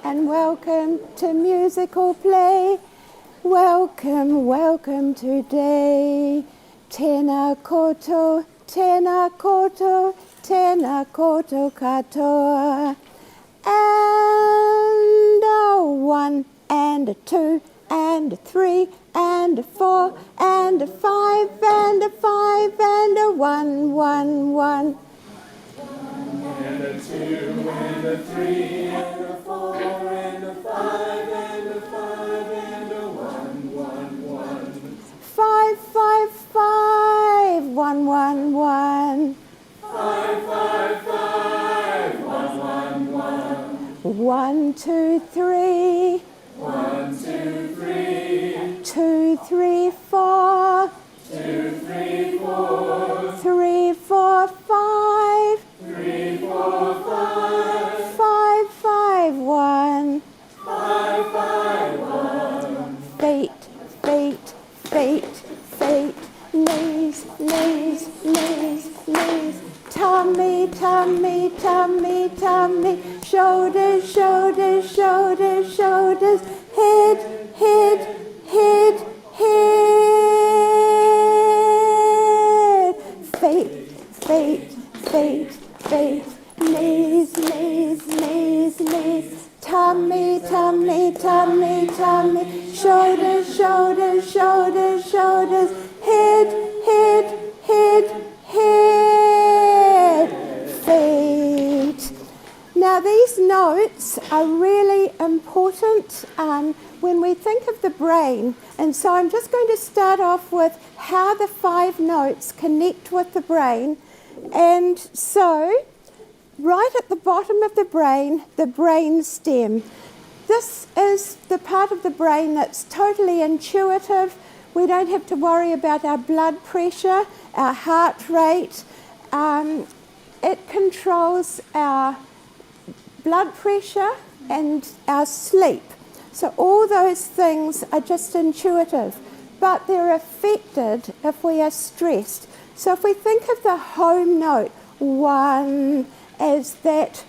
and welcome to musical play. Welcome, welcome today. Tēnā koutou, tēnā koutou, tēnā koutou katoa. And a 1 and a 2 and a 3 and a 4 and a 5 and a 5 and a 1, 1, 1. And a 2 and a 3 and a 4 and a 5 and a 5 and a 1, 1, 1. 5, 5, 5, 1, 1, 1. 5, 5, 5, 1, 1, 1. 1, 2, 3. 1, 2, 3. 2, 3, 4. 2, 3, 4. 3, 4, 5. 3, 4, 5. 5, 5, 1. 5, 5, 1. Feet, feet, feet, feet. Knees, knees, knees, knees. Tummy, tummy, tummy, tummy. Shoulders, shoulders, shoulders, shoulders. Head, head, head, head. Feet, feet, feet, feet. Knees, knees, knees, knees. Tummy, tummy, tummy, tummy. Shoulders, shoulders, shoulders, shoulders. Head, head, head, head. Feet. Now these notes are really important when we think of the brain, and so I'm just going to start off with how the 5 notes connect with the brain. And so right at the bottom of the brain stem. This is the part of the brain that's totally intuitive. We don't have to worry about our blood pressure, our heart rate. It controls our blood pressure and our sleep. So all those things are just intuitive, but they're affected if we are stressed. So if we think of the home note, 1, as that's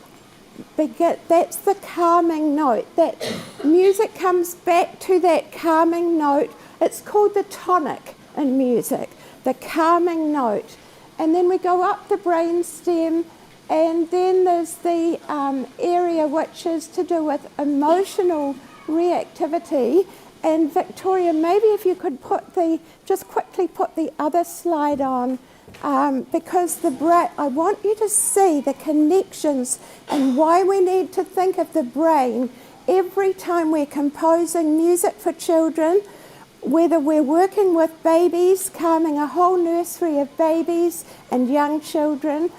the calming note. That music comes back to that calming note. It's called the tonic in music, the calming note. And then we go up the brain stem, and then there's the area which is to do with emotional reactivity. And Victoria, maybe if you could just quickly put the other slide on, because I want you to see the connections and why we need to think of the brain every time we're composing music for children, whether we're working with babies, calming a whole nursery of babies and young children,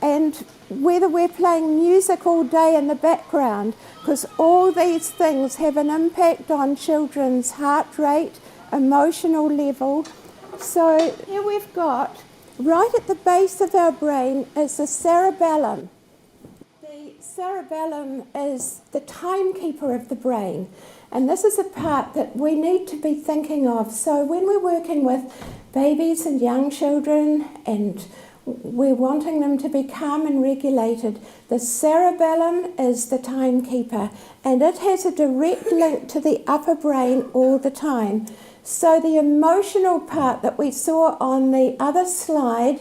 and whether we're playing music all day in the background, because all these things have an impact on children's heart rate, emotional level. So here we've got, right at the base of our brain is the cerebellum. The cerebellum is the timekeeper of the brain, and this is a part that we need to be thinking of. So when we're working with babies and young children and we're wanting them to be calm and regulated, the cerebellum is the timekeeper, and it has a direct link to the upper brain all the time. So the emotional part that we saw on the other slide,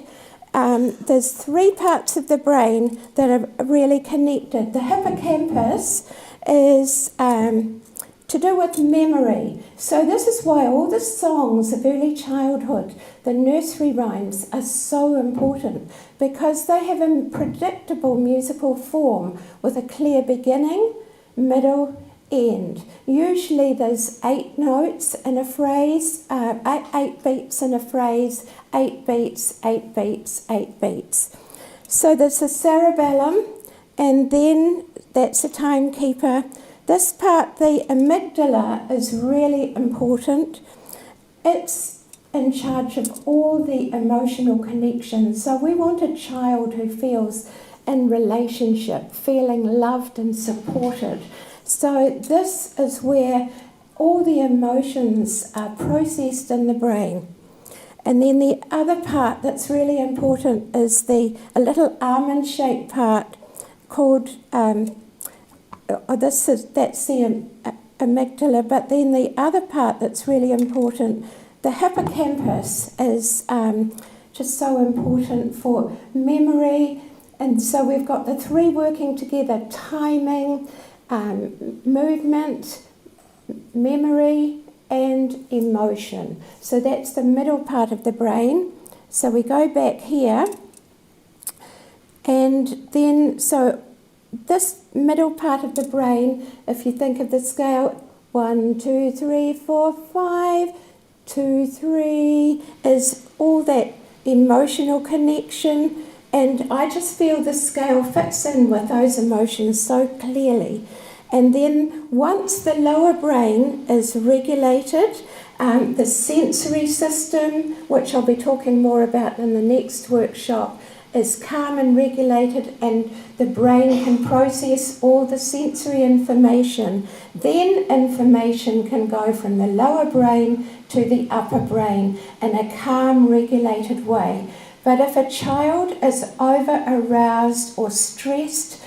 there's 3 parts of the brain that are really connected. The hippocampus is to do with memory. So this is why all the songs of early childhood, the nursery rhymes, are so important, because they have a predictable musical form with a clear beginning, middle, end. Usually there's 8 notes in a phrase, 8 beats in a phrase, 8 beats, 8 beats, 8 beats. So there's the cerebellum, and then that's the timekeeper. This part, the amygdala, is really important. It's in charge of all the emotional connections. So we want a child who feels in relationship, feeling loved and supported. So this is where all the emotions are processed in the brain. And then the other part that's really important is a little almond-shaped part called that's the amygdala, but then the other part that's really important, the hippocampus is just so important for memory. And so we've got the three working together: timing, movement, memory, and emotion. So that's the middle part of the brain. So we go back here, and then so this middle part of the brain, if you think of the scale, 1, 2, 3, 4, 5, 2, 3, is all that emotional connection. And I just feel the scale fits in with those emotions so clearly. And then once the lower brain is regulated, the sensory system, which I'll be talking more about in the next workshop, is calm and regulated, and the brain can process all the sensory information. Then information can go from the lower brain to the upper brain in a calm, regulated way. But if a child is over-aroused or stressed,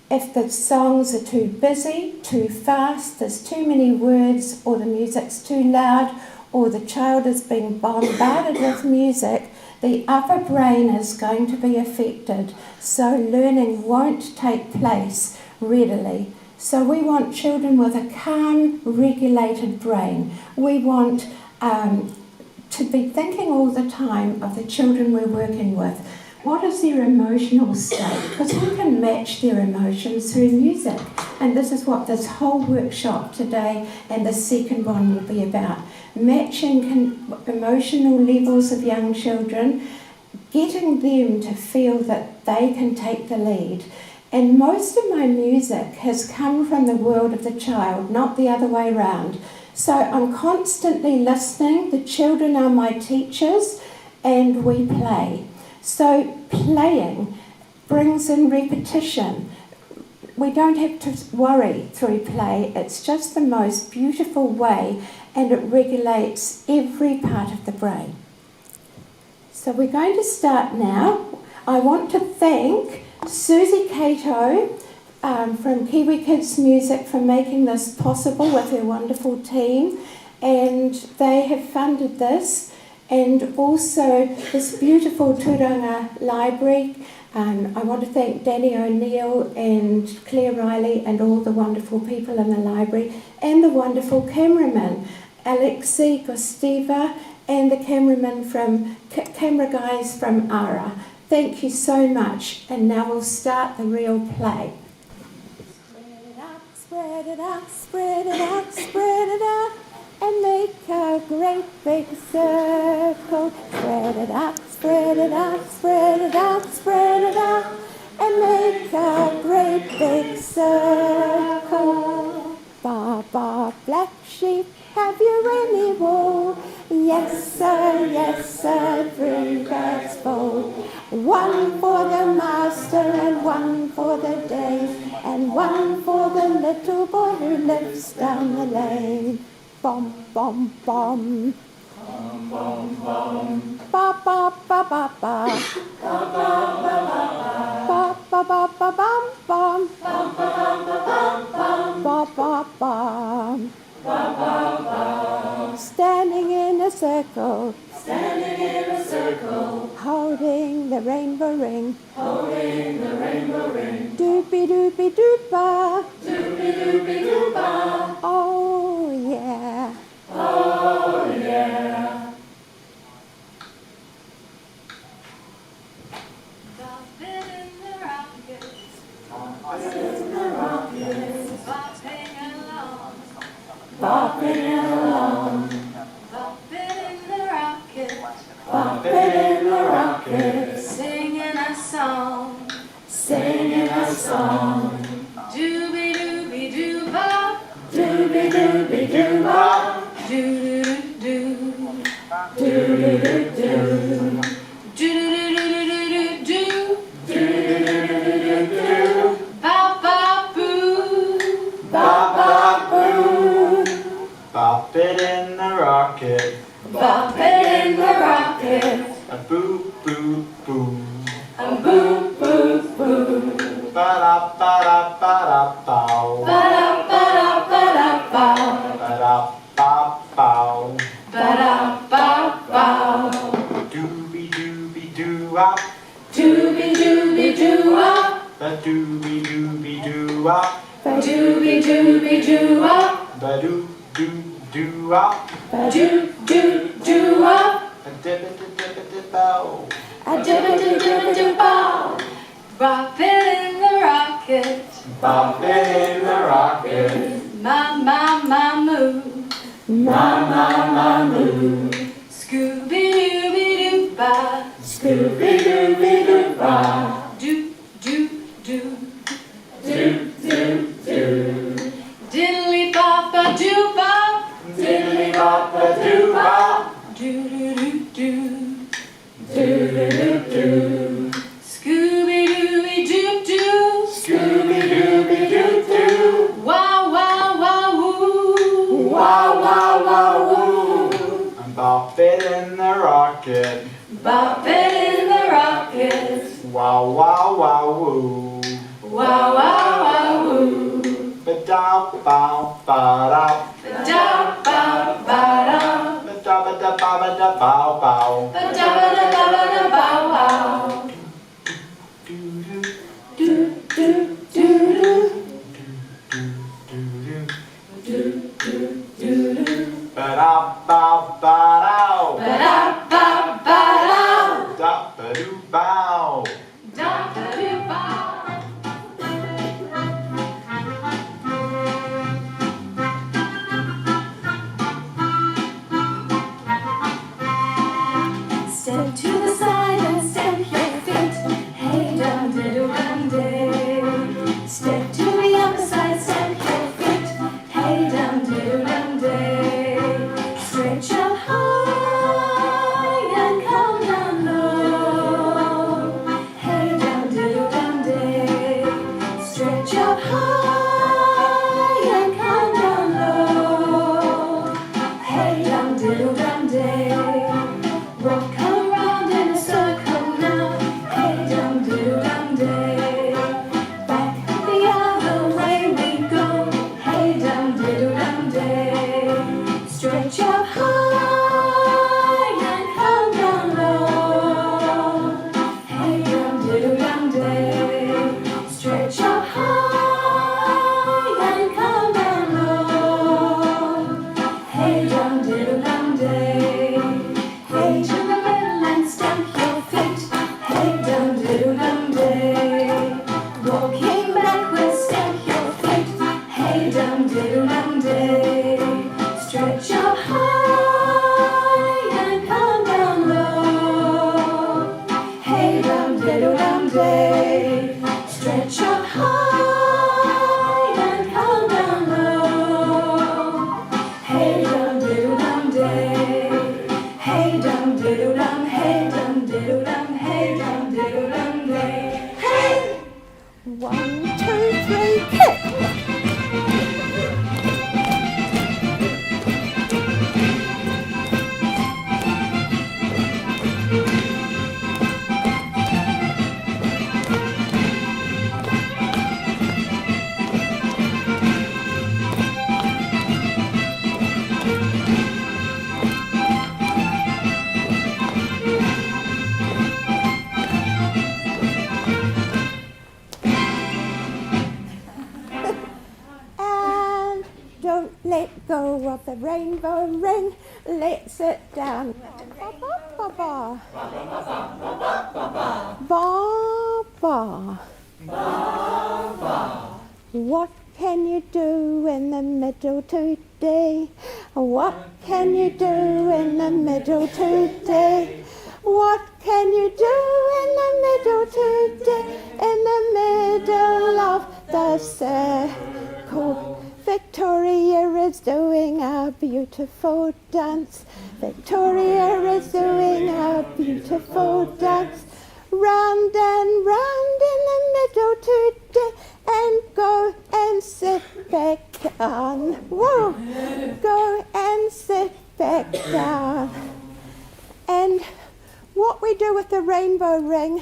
if the songs are too busy, too fast, there's too many words, or the music's too loud, or the child is being bombarded with music, the upper brain is going to be affected. So learning won't take place readily. So we want children with a calm, regulated brain. We want to be thinking all the time of the children we're working with. What is their emotional state? Because we can match their emotions through music. And this is what this whole workshop today and the second one will be about. Matching emotional levels of young children, getting them to feel that they can take the lead. And most of my music has come from the world of the child, not the other way around. So I'm constantly listening. The children are my teachers, and we play. So playing brings in repetition. We don't have to worry through play. It's just the most beautiful way, and it regulates every part of the brain. So we're going to start now. I want to thank Susie Cato from Kiwi Kids Music for making this possible with her wonderful team, and they have funded this, and also this beautiful Tūranga library. I want to thank Danny O'Neill and Claire Wylie and all the wonderful people in the library, and the wonderful cameraman Alexi Gostiva, and the camera guys from ARA. Thank you so much, and now we'll start the real play. Spread it out, spread it out, spread it out, and make a great big circle. Spread it out, spread it out, spread it out, spread it out, and make a great big circle. Ba, ba, black sheep, have you any wool? Yes, sir, 3 bags full. 1 for the master, and 1 for the dame, and 1 for the little boy who lives down the lane. Bom, bom, bom. Bom, bom, bom. Ba, ba, ba, ba, ba. Ba, ba, ba, ba, ba. Ba, ba, ba, bum, bum. Ba, ba, ba, bum, bum. Ba, ba, bum. Ba, ba, ba. Standing in a circle. Standing in a circle. Holding the rainbow ring. Holding the rainbow ring. Doopy doopy doopa. Doopy doopy doopa. Oh yeah. Oh yeah. Bopping in the rockets. Bopping in the rockets. Bopping along. Bopping along. Bopping in the rockets. Bopping in the rockets. Singing a song. Singing a song. Doobie doobie doo bop. Doobie doobie doo bop. Doo doo doo doo. Doobie doo doo. Doo doo doo doo doo doo. Doobie doo doo. Bop bop boo. Bop bop boo. Bop it in the rocket. Bop it in the rocket. A boo boo boo. A boo boo boo. Ba da ba da ba da bow. doo-wop. Dooby dooby doo wop. Ba-dooby dooby doo-wop. Dooby dooby doo wop. Ba-doo-doo-doo-wop. Doo doo doo wop. A-dibba-dibba-dibba-bow. A dibba doo dibba doo bow. Bop it in the rocket. Bop it in the rocket. Ma moo. Ma-ma-ma-moo. Scooby dooby doo ba. Scooby-dooby-doo-ba. Doo doo doo. Do-do-do. Diddly bop a doo bop. Diddly-bop-a-doo-bop. Doo doo doo doo. Do-do-do-do. Scooby dooby doo doo. Scooby-dooby-doo-doo. Wow wow wow woo. Wow, wow, wow, woo. And bop it in the rocket. Bop it in the rocket. Wow, wow, wow, woo. Wow wow wow woo. Ba-da, bow, ba-da. Da ba ba da. Ba-da, ba-da, ba-ba-da, bow, bow. Ba da ba da ba ba da bow wow. Do-do, Do do do do. do-do. Ba-da, bow, ba-dow. Ba da ba ba da. Da-ba-doo, bow. Da ba do ba. Step to the side and stamp your feet. Hey dum diddle dum day. Step to the other side, stamp your feet. Hey dum diddle dum day. Stretch up high and come down low. Hey dum diddle dum day. Stretch up high and come down low. Hey dum diddle dum day. Walk around in a circle now. Hey dum diddle dum day. Back the other way we go. Hey dum diddle dum day. Stretch up high and come down low. Hey dum diddle dum day. Stretch up high and come down low. Hey dum diddle dum day. Hey to the middle and stamp your feet. Hey dum diddle dum day. Walking backwards, stamp your feet. Hey dum diddle dum day. Stretch up high and come down low. Hey dum diddle dum day. Stretch up high and come down low. Hey dum diddle dum day. Hey dum diddle dum, hey dum diddle dum, hey dum diddle dum day. Hey! 1, 2, 3, kick. And don't let go of the rainbow ring. Let's sit down. Ba ba ba ba ba. What can you do in the middle today? What can you do in the middle today? What can you do in the middle today? In the middle of the circle, Victoria is doing a beautiful dance. Victoria is doing a beautiful dance. Round and round in the middle today, and go and sit back down. Whoa! Go and sit back down. And what we do with the rainbow ring,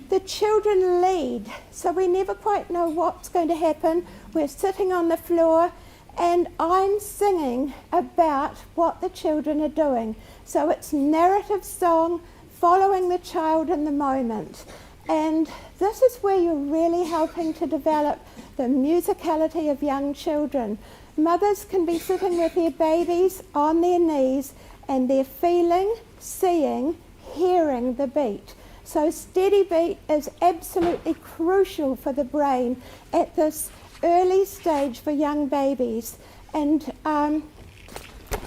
the children lead, so we never quite know what's going to happen. We're sitting on the floor and I'm singing about what the children are doing. So it's narrative song following the child in the moment. And this is where you're really helping to develop the musicality of young children. Mothers can be sitting with their babies on their knees and they're feeling, seeing, hearing the beat. So steady beat is absolutely crucial for the brain at this early stage for young babies. And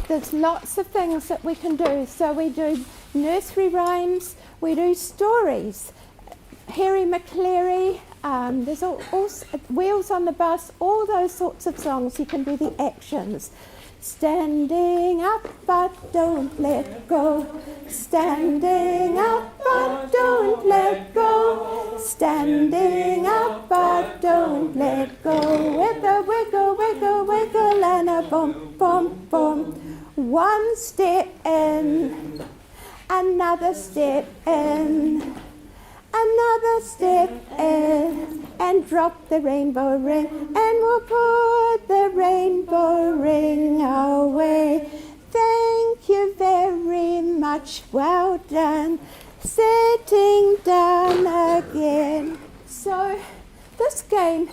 there's lots of things that we can do. So we do nursery rhymes, we do stories. Harry McCleary, there's all Wheels on the Bus, all those sorts of songs. You can do the actions. Standing up, but don't let go. Standing up, but don't let go. Standing up, but don't let go. Wiggle, wiggle, wiggle, wiggle, and a bump, bump, bump. One step in, another step in. Another step in, and drop the rainbow ring, and we'll put the rainbow ring away. Thank you very much, well done. Sitting down again. So this game,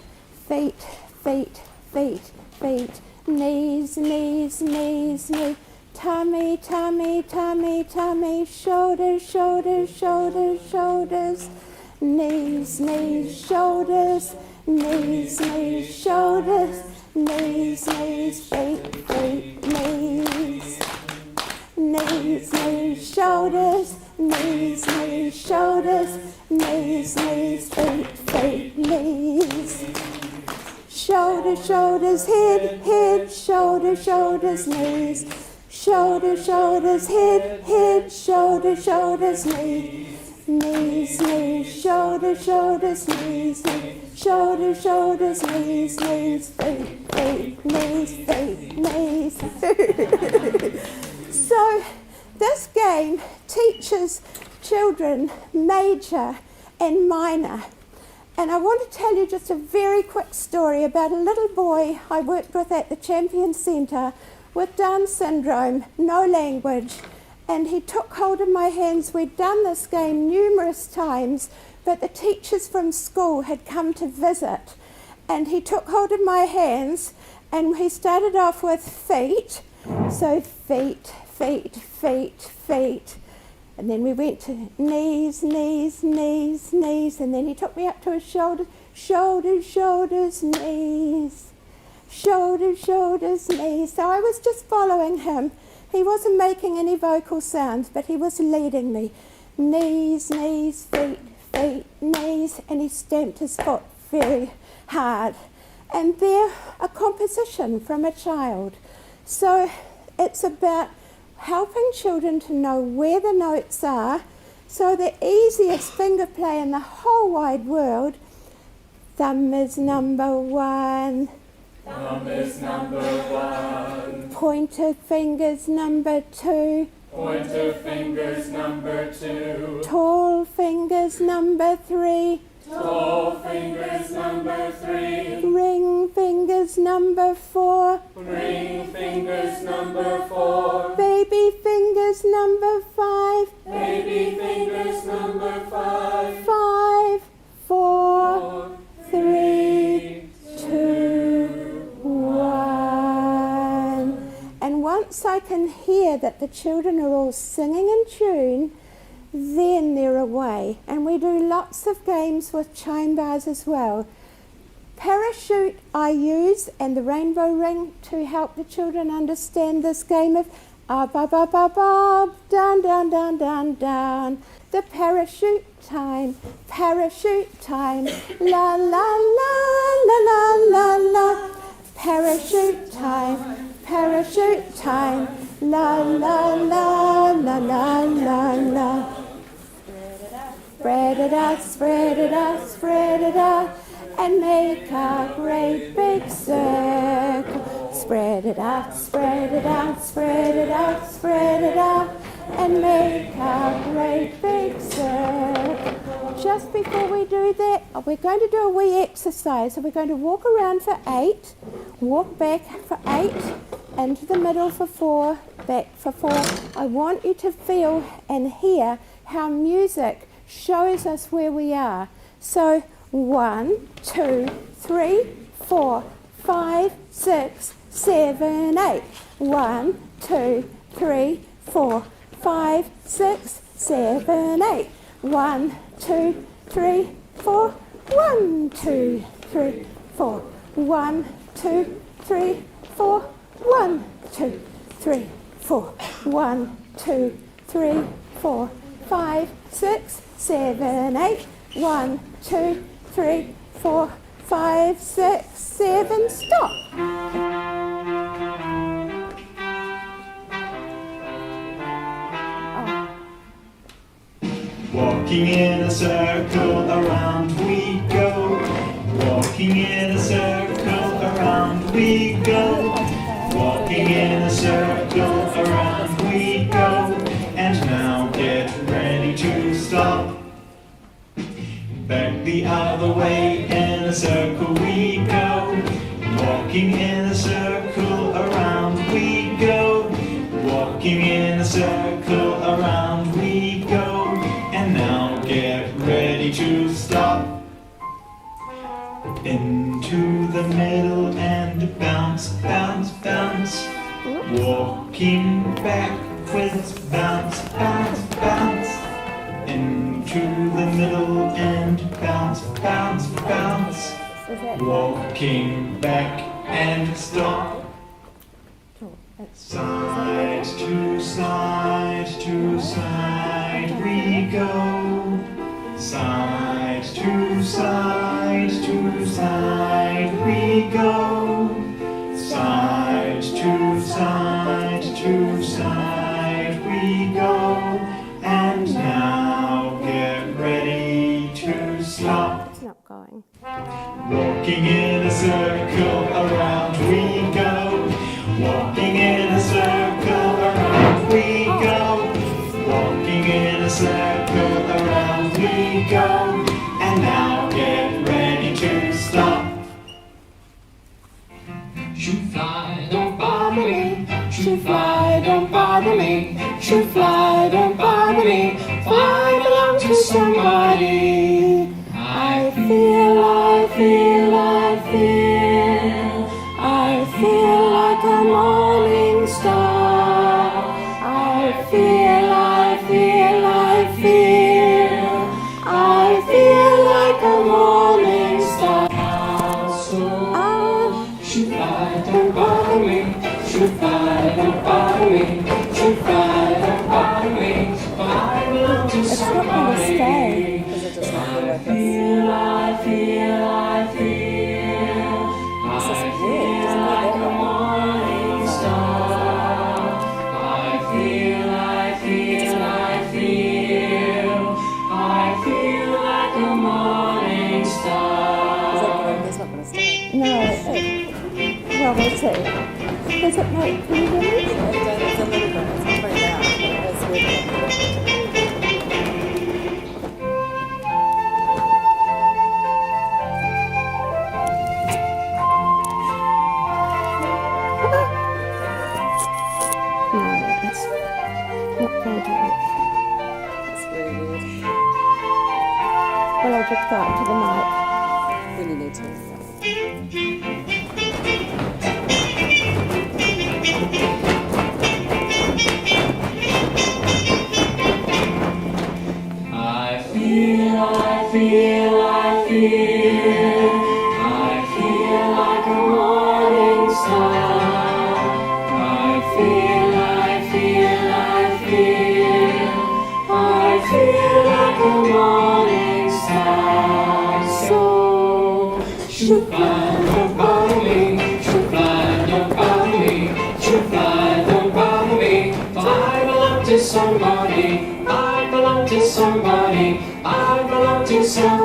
feet, feet, feet, feet, knees, knees, knees, knees. Tummy, tummy, tummy, tummy, shoulders, shoulders, shoulders, shoulders, knees, knees, shoulders, knees, knees, shoulders, knees, knees, feet, feet, knees, knees, knees, shoulders, knees, knees, shoulders, knees, knees, feet, feet, knees. Shoulders, shoulders, head, head, shoulders, shoulders, knees. Shoulders, shoulders, head, head, shoulders, shoulders, knees, knees, knees, shoulders, shoulders, knees, knees, shoulders, shoulders, knees, knees, feet, feet, knees, feet, knees. So this game teaches children major and minor. And I want to tell you just a very quick story about a little boy I worked with at the Champion Centre with Down syndrome, no language, and he took hold of my hands. We'd done this game numerous times, but the teachers from school had come to visit, and he took hold of my hands, and he started off with feet, so feet, feet, feet, feet, and then we went to knees, knees, knees, knees, and then he took me up to his shoulders, shoulders, shoulders, knees. Shoulders, shoulders, knees. So I was just following him. He wasn't making any vocal sounds, but he was leading me. Knees, knees, feet, feet, knees. And he stamped his foot very hard. And they're a composition from a child. So it's about helping children to know where the notes are. So the easiest finger play in the whole wide world, thumb is number one. Thumb is number one. Pointer fingers number two. Pointer fingers number two. Tall fingers number three. Tall fingers number three. Ring fingers number four. Ring fingers number four. Baby fingers number five. Baby fingers number five. 5, 4, 3, 2, 1. And once I can hear that the children are all singing in tune, then they're away. And we do lots of games with chime bars as well. Parachute I use, and the rainbow ring, to help the children understand this game of up, up, up, up, up, down, down, down, down, down. The parachute time, la, la, la, la, la, la, la. Parachute time, la, la, la, la, la, la, la. Spread it out, spread it out, spread it out, and make a great big circle. Spread it out, spread it out, spread it out, spread it out, and make a great big circle. Just before we do that, we're going to do a wee exercise. So we're going to walk around for 8, walk back for 8, into the middle for 4, back for 4. I want you to feel and hear how music shows us where we are. So 1, 2, 3, 4, 5, 6, 7, 8. 1, 2, 3, 4, 5, 6, 7, 8. 1, 2, 3, 4. 1, 2, 3, 4. 1, 2, 3, 4. 1, 2, 3, 4. 1, 2, 3, 4, 5, 6, 7, 8. 1, 2, 3, 4, 5, 6, 7. Stop. Walking in a circle around we go. Walking in a circle around we go. Walking in a circle around we go. And now get ready to stop. Back the other way, in a circle we go. Walking in a circle around we go. Walking in a circle around we go. And now get ready to stop. Into the middle and bounce, bounce, bounce. Walking backwards, bounce, bounce, bounce. Into the middle and bounce, bounce, bounce. Walking back and stop. Side to side we go. Side to side we go. Side to side we go. And now get ready to stop. It's not going. Walking in a circle around we go. Walking in a circle around we go. Walking in a circle around we go. And now get ready to stop. Shoot fly, don't bother me. Shoot fly, don't bother me. Shoot fly, don't bother me. I belong to somebody. I feel like a morning star. I feel like a morning star. Shoot fly, don't bother me. Shoot fly, don't bother me. Shoot fly, don't bother me. I belong to It's not going to stay. I feel like a morning star. I feel like a morning star. It's not going to stay. No, well, we'll see. Does it make, can you hear me? It's a little bit. It's not very loud. It's really No, it's not going to work. It's really weird Well, I'll just go up to the mic. when you need to. I feel like a morning star. I feel like a morning star. So shoot fly, don't bother me. Shoot fly, don't bother me. Shoot fly, don't bother me. I belong to somebody. I belong to somebody. I belong to somebody.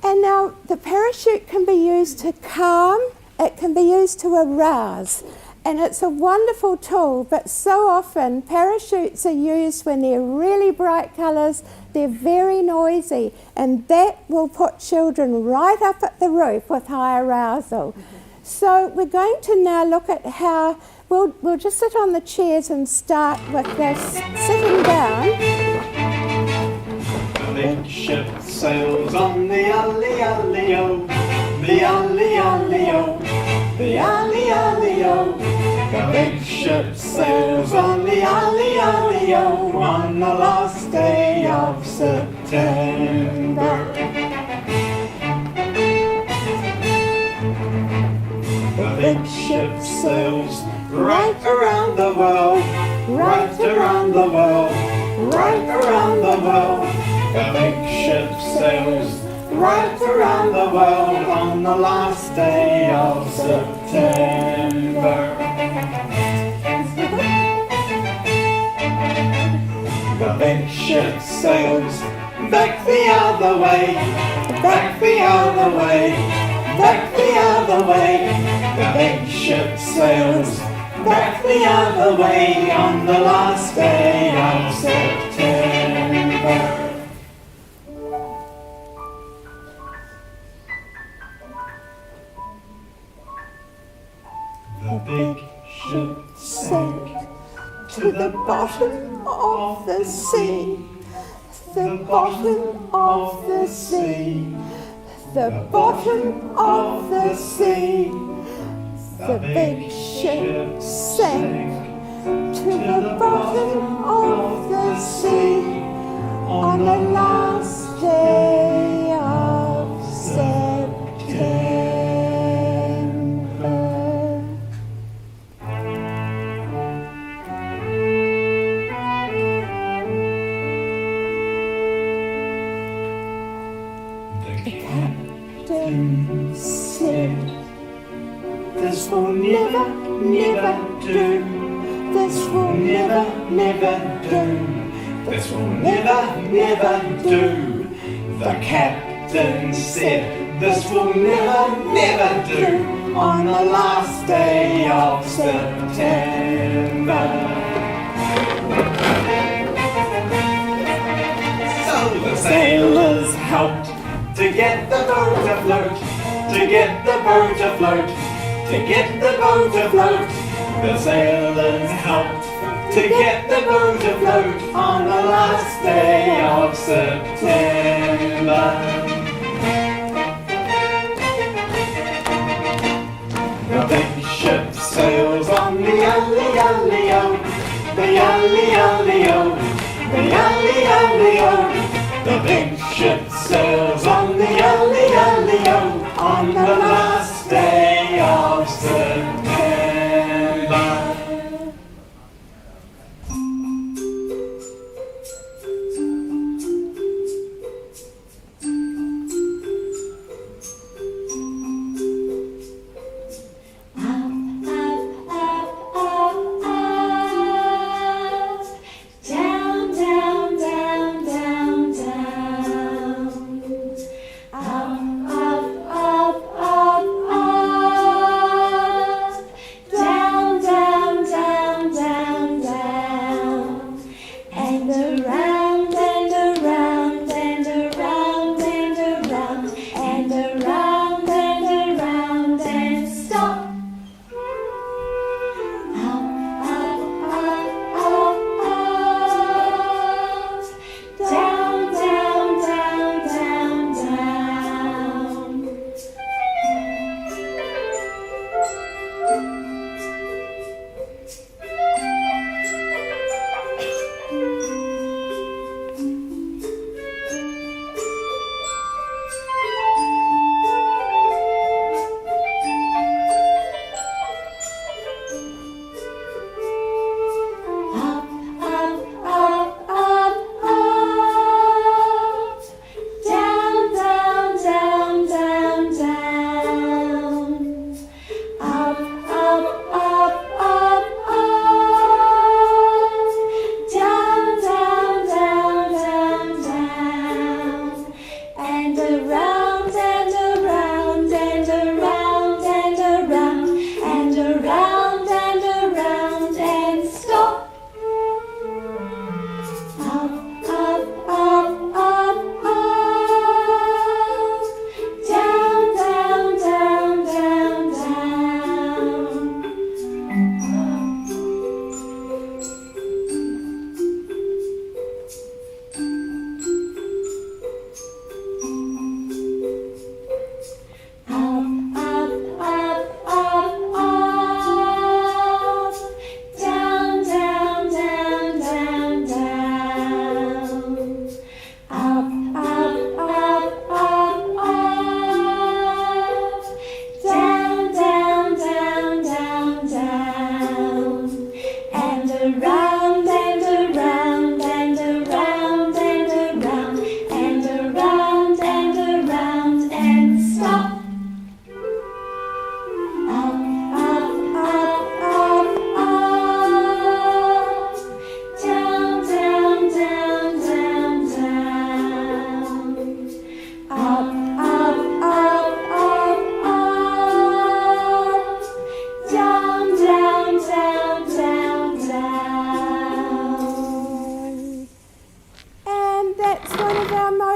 And now the parachute can be used to calm, it can be used to arouse. And it's a wonderful tool, but so often parachutes are used when they're really bright colours, they're very noisy, and that will put children right up at the roof with high arousal. So we're going to now look at how we'll just sit on the chairs and start with this sitting down. The big ship sails on the alley-alley-o, the alley-alley-o, the alley-alley-o. The big ship sails on the alley-alley-o on the last day of September. The big ship sails right around the world, right around the world, right around the world. The big ship sails right around the world on the last day of September. The big ship sails back the other way, back the other way, back the other way. The big ship sails back the other way on the last day of September. The big ship sank to the bottom of the sea, the bottom of the sea, the bottom of the sea. The big ship sank to the bottom of the sea on the last day of September. The captain said, "This will never, never do. This will never, never do. This will never, never do." The captain said, "This will never, never do on the last day of September." So the sailors helped to get the boat afloat, to get the boat afloat, to get the boat afloat. The sailors helped to get the boat afloat on the last day of September. The big ship sails on the alley-alley-o, the alley-alley-o, the alley-alley-o. The big ship sails on the alley-alley-o on the last day of September. Down, down, down, down, down.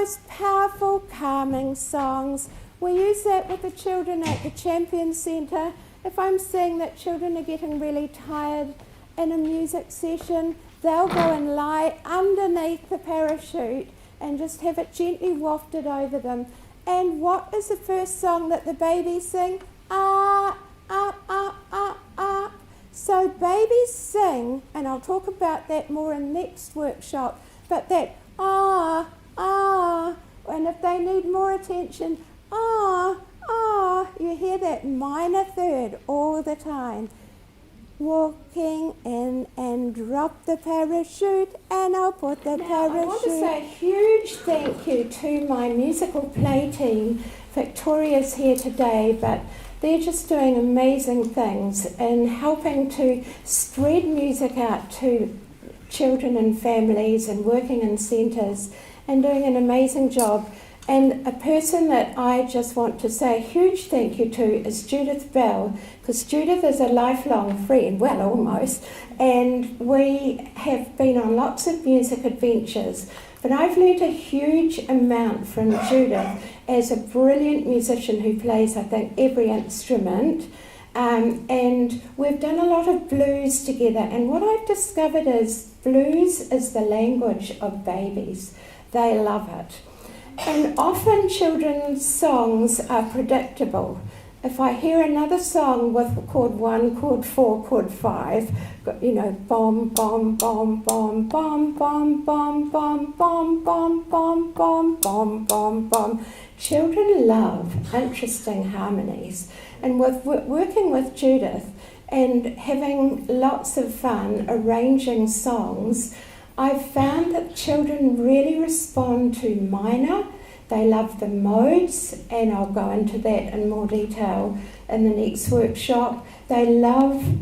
most powerful, calming songs. We use that with the children at the Champion Centre. If I'm seeing that children are getting really tired in a music session, they'll go and lie underneath the parachute and just have it gently wafted over them. And what is the first song that the babies sing? Ah, ah, ah, ah, ah. So babies sing, and I'll talk about that more in next workshop, but that ah, ah, and if they need more attention, ah, ah, you hear that minor third all the time. Walking in and drop the parachute, and I'll put the parachute. I want to say a huge thank you to my musical play team. Victoria's here today, but they're just doing amazing things and helping to spread music out to children and families and working in centres and doing an amazing job. And a person that I just want to say a huge thank you to is Judith Bell, because Judith is a lifelong friend, well, almost, and we have been on lots of music adventures. But I've learnt a huge amount from Judith as a brilliant musician who plays, I think, every instrument. And we've done a lot of blues together. And what I've discovered is blues is the language of babies. They love it. And often children's songs are predictable. If I hear another song with chord 1, chord 4, chord 5, you know, bom, bom, bom, bom, bom, bom, bom, bom, bom, bom, bom, bom, bom, bom, bom. Children love interesting harmonies. And with working with Judith and having lots of fun arranging songs, I've found that children really respond to minor. They love the modes, and I'll go into that in more detail in the next workshop. They love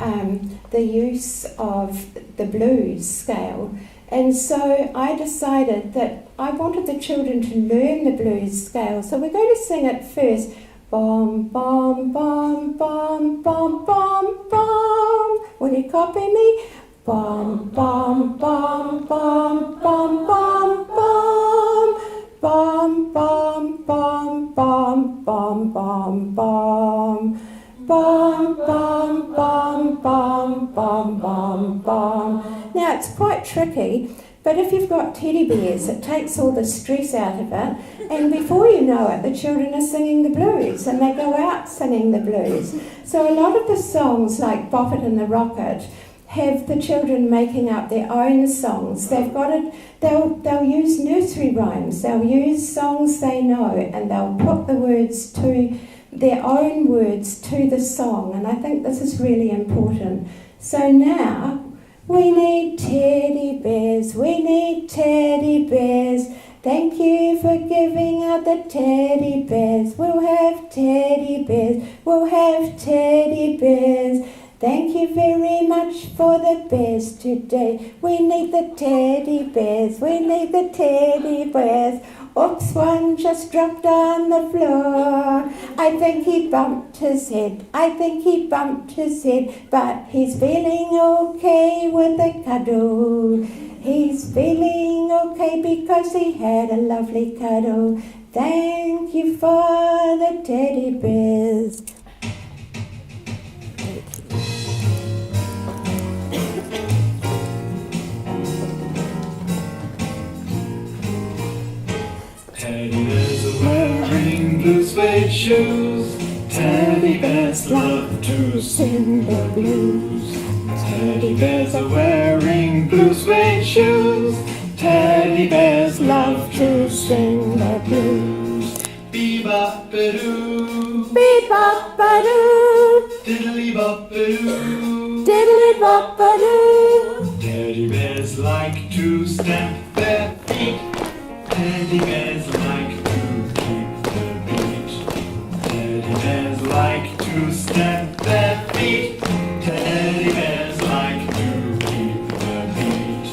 the use of the blues scale. And so I decided that I wanted the children to learn the blues scale. So we're going to sing it first. Bom, bom, bom, bom, bom, bom, bom. Will you copy me? Bom, bom, bom, bom, bom, bom, bom. Bom, bom, bom, bom, bom, bom, bom. Bom, bom, bom, bom, bom, bom, bom. Now it's quite tricky, but if you've got teddy bears, it takes all the stress out of it, and before you know it, the children are singing the blues, and they go out singing the blues. So a lot of the songs, like Bop It and the Rocket, have the children making up their own songs. They've got it. They'll use nursery rhymes. They'll use songs they know, and they'll put the words to their own words to the song. And I think this is really important. So now we need teddy bears. We need teddy bears. Thank you for giving out the teddy bears. We'll have teddy bears. We'll have teddy bears. Thank you very much for the bears today. We need the teddy bears. We need the teddy bears. Oops, one just dropped on the floor. I think he bumped his head. I think he bumped his head. But he's feeling okay with a cuddle. He's feeling okay because he had a lovely cuddle. Thank you for the teddy bears. Teddy bears are wearing blue suede shoes. Teddy bears love to sing the blues. Teddy bears are wearing blue suede shoes. Teddy bears love to sing the blues. Bee-bop-a-doo, Bee-bop-a-doo, diddly-bop-a-doo, diddly-bop-a-doo. Teddy bears like to stamp their feet. Teddy bears like to keep the beat. Teddy bears like to stamp their feet. Teddy bears like to keep the beat.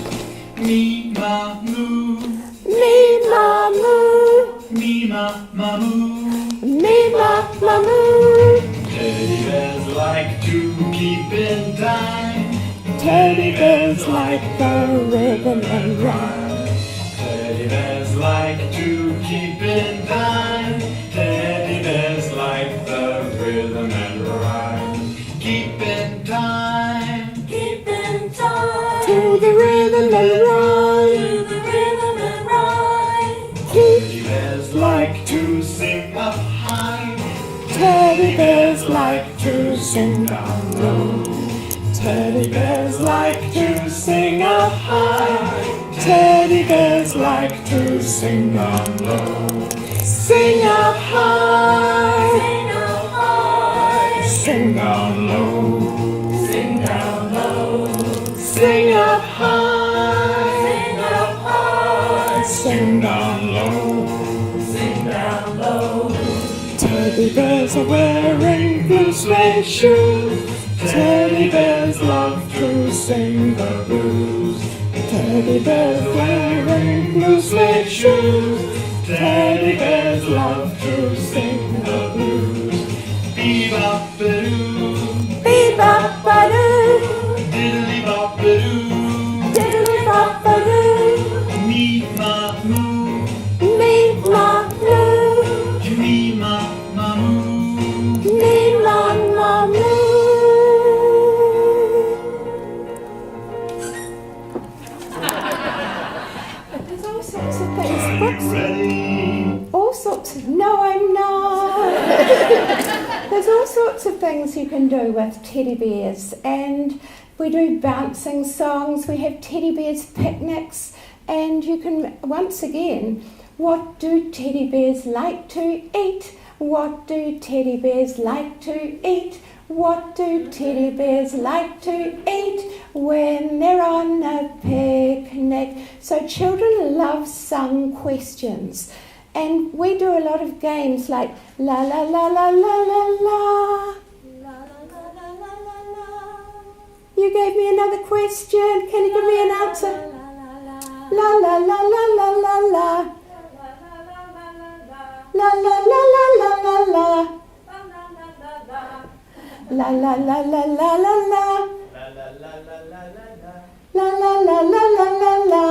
Me-ma-moo, Me-ma-moo, me-ma-ma-moo. me-ma-ma-moo. Teddy bears like to keep in time. Teddy bears like the rhythm and rhyme. Teddy Teddy bears like to keep in time. Teddy bears like the rhythm and rhyme. Keep in time. Keep in time. To the rhythm and rhyme. To the rhythm and rhyme. Teddy bears like to sing up high. Teddy bears like to sing down low. Teddy bears like To sing up high. Teddy bears like To sing down low. sing up high. Sing up high. Sing down low. Sing down low. Sing up high. Sing up high. Sing down low. Sing down low. Teddy bears are wearing Blue suede shoes. Teddy bears love to sing the blues. Teddy bears wearing Blue suede shoes. Teddy bears love to sing the blues. Bebop-a-doo. Bebop-a-doo. Diddly-bop-a-doo. Diddly-bop-a-doo. Me-ma-moo. Me-ma-moo. Me-ma-ma-moo. Me-ma-ma-moo. There's all sorts of things. Are you Books, ready? all sorts of. No, I'm not. There's all sorts of things you can do with teddy bears, and we do bouncing songs. We have teddy bears picnics, and you can once again. What do teddy bears like to eat? What do teddy bears like to eat? What do teddy bears like to eat when they're on a picnic? So children love sung questions. And we do a lot of games like la la la la la la la. You gave me another question. Can you give me an answer? La la la la la la la. La la la la la la la. La la la la la la la. La la la la la la la.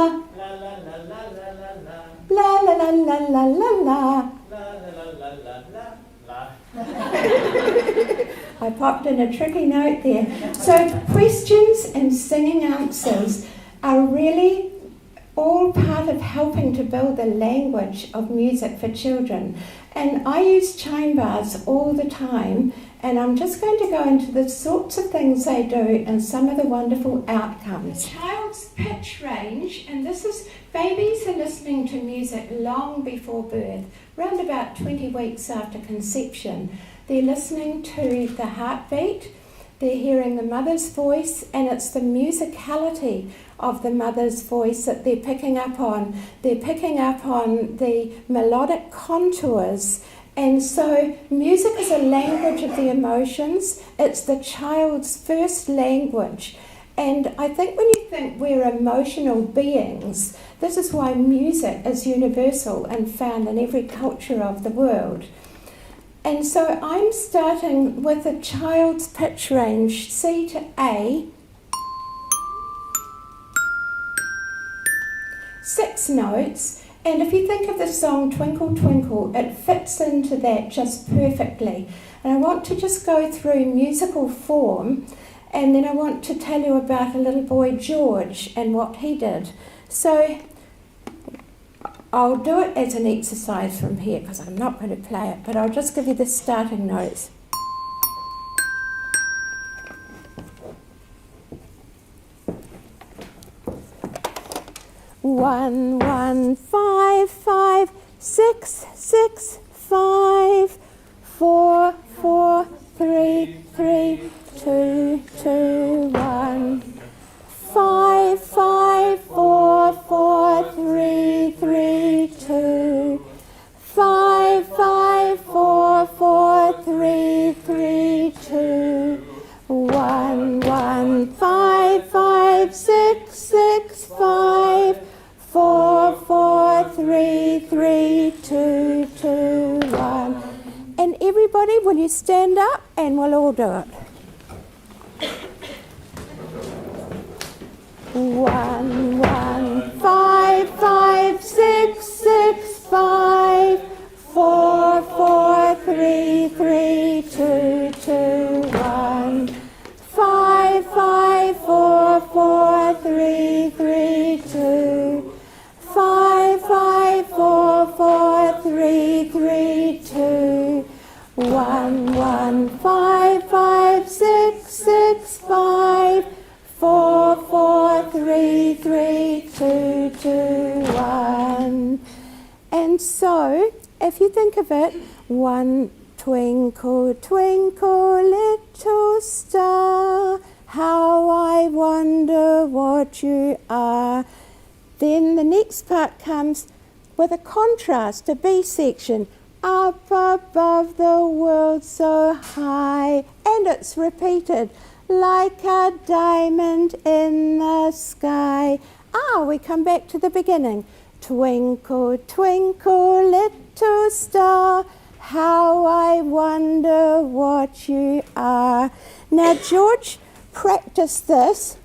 La la la la la la la. I popped in a tricky note there. So questions and singing answers are really all part of helping to build the language of music for children. And I use chime bars all the time, and I'm just going to go into the sorts of things they do and some of the wonderful outcomes. The child's pitch range, and this is babies are listening to music long before birth, around about 20 weeks after conception. They're listening to the heartbeat, they're hearing the mother's voice, and it's the musicality of the mother's voice that they're picking up on. They're picking up on the melodic contours. And so music is a language of the emotions. It's the child's first language. And I think when you think we're emotional beings, this is why music is universal and found in every culture of the world. And so I'm starting with a child's pitch range, C to A, 6 notes, and if you think of the song Twinkle Twinkle, it fits into that just perfectly. And I want to just go through musical form, and then I want to tell you about a little boy, George, and what he did. So I'll do it as an exercise from here because I'm not going to play it, but I'll just give you the starting notes. 1 1 5 5 6 6 5 4 4 3 3 2 2 1 5 5 4 4 3 3 2 5 5 4 4 3 3 2 1 1 5 5 6 6 5 4 4 3 3 2 2 1. And everybody, will you stand up and we'll all do it. 1 1 5 5 6 1556665 44332221. And so, if you think of it, one twinkle, twinkle, little star, how I wonder what you are. Then the next part comes with a contrast, a B section. Up above the world so high, and it's repeated, like a diamond in the sky. We come back to the beginning. Twinkle, twinkle, little star, how I wonder what you are. Now George practiced this,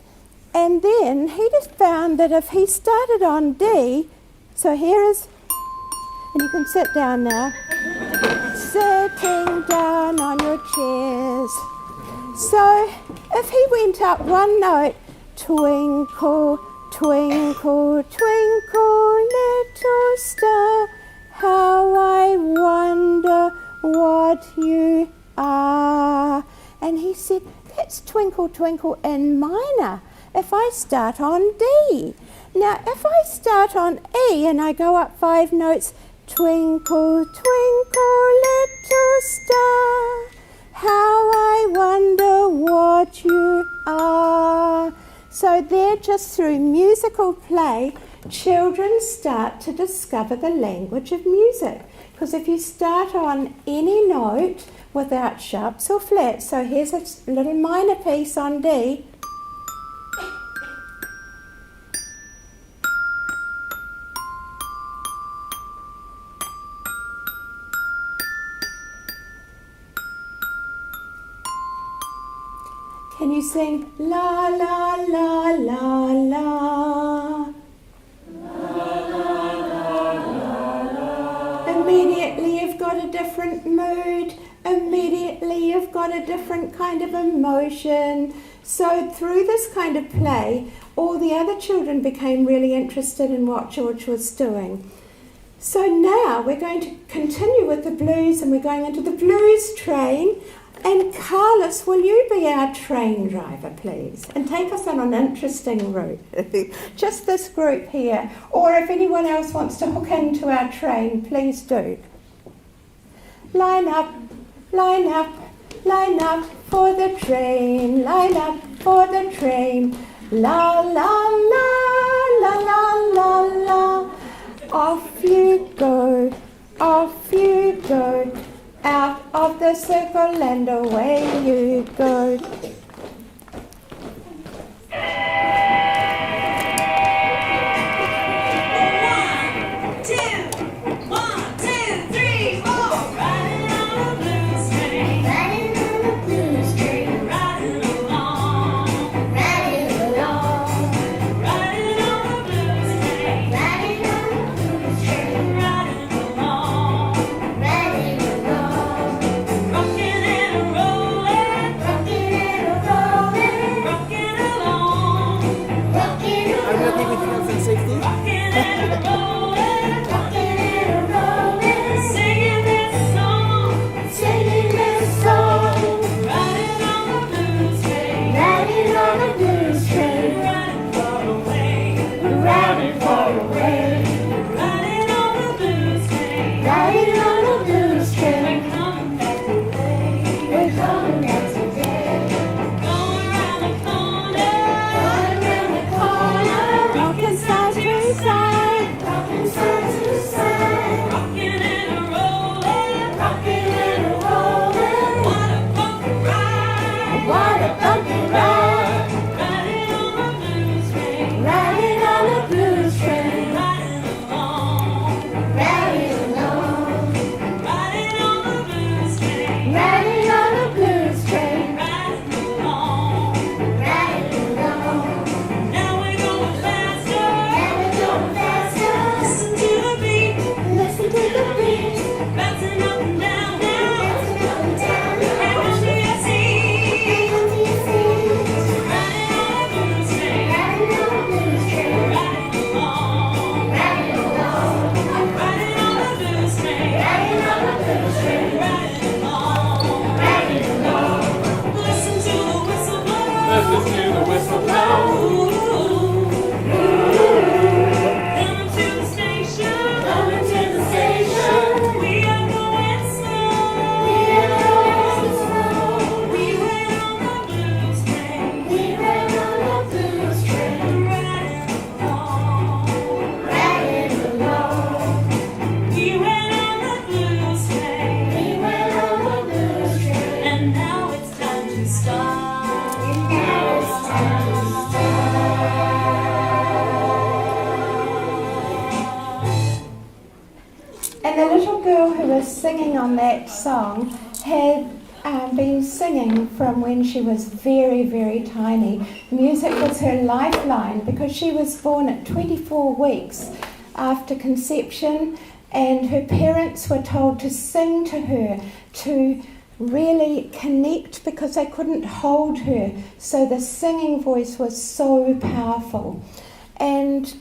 and then he just found that if he started on D, so here is, and you can sit down now, sitting down on your chairs. So if he went up one note, twinkle, twinkle, twinkle, little star, how I wonder what you are. And he said, that's twinkle, twinkle in minor if I start on D. Now if I start on E and I go up 5 notes, twinkle, twinkle, little star, how I wonder what you are. So there, just through musical play, children start to discover the language of music. Because if you start on any note without sharps or flats, so here's a little minor piece on D. Can you sing la la la la la? Immediately you've got a different mood. Immediately you've got a different kind of emotion. So through this kind of play, all the other children became really interested in what George was doing. So now we're going to continue with the blues, and we're going into the blues train. And Carlos, will you be our train driver, please? And take us on an interesting route. Just this group here. Or if anyone else wants to hook into our train, please do. Line up, line up, line up for the train. Line up for the train. La, la, la, la, la, la, la. Off you go, off you go. Out of the circle and away you go. Side to side. was singing on that song had been singing from when she was very, very tiny. Music was her lifeline because she was born at 24 weeks after conception, and her parents were told to sing to her to really connect because they couldn't hold her. So the singing voice was so powerful. And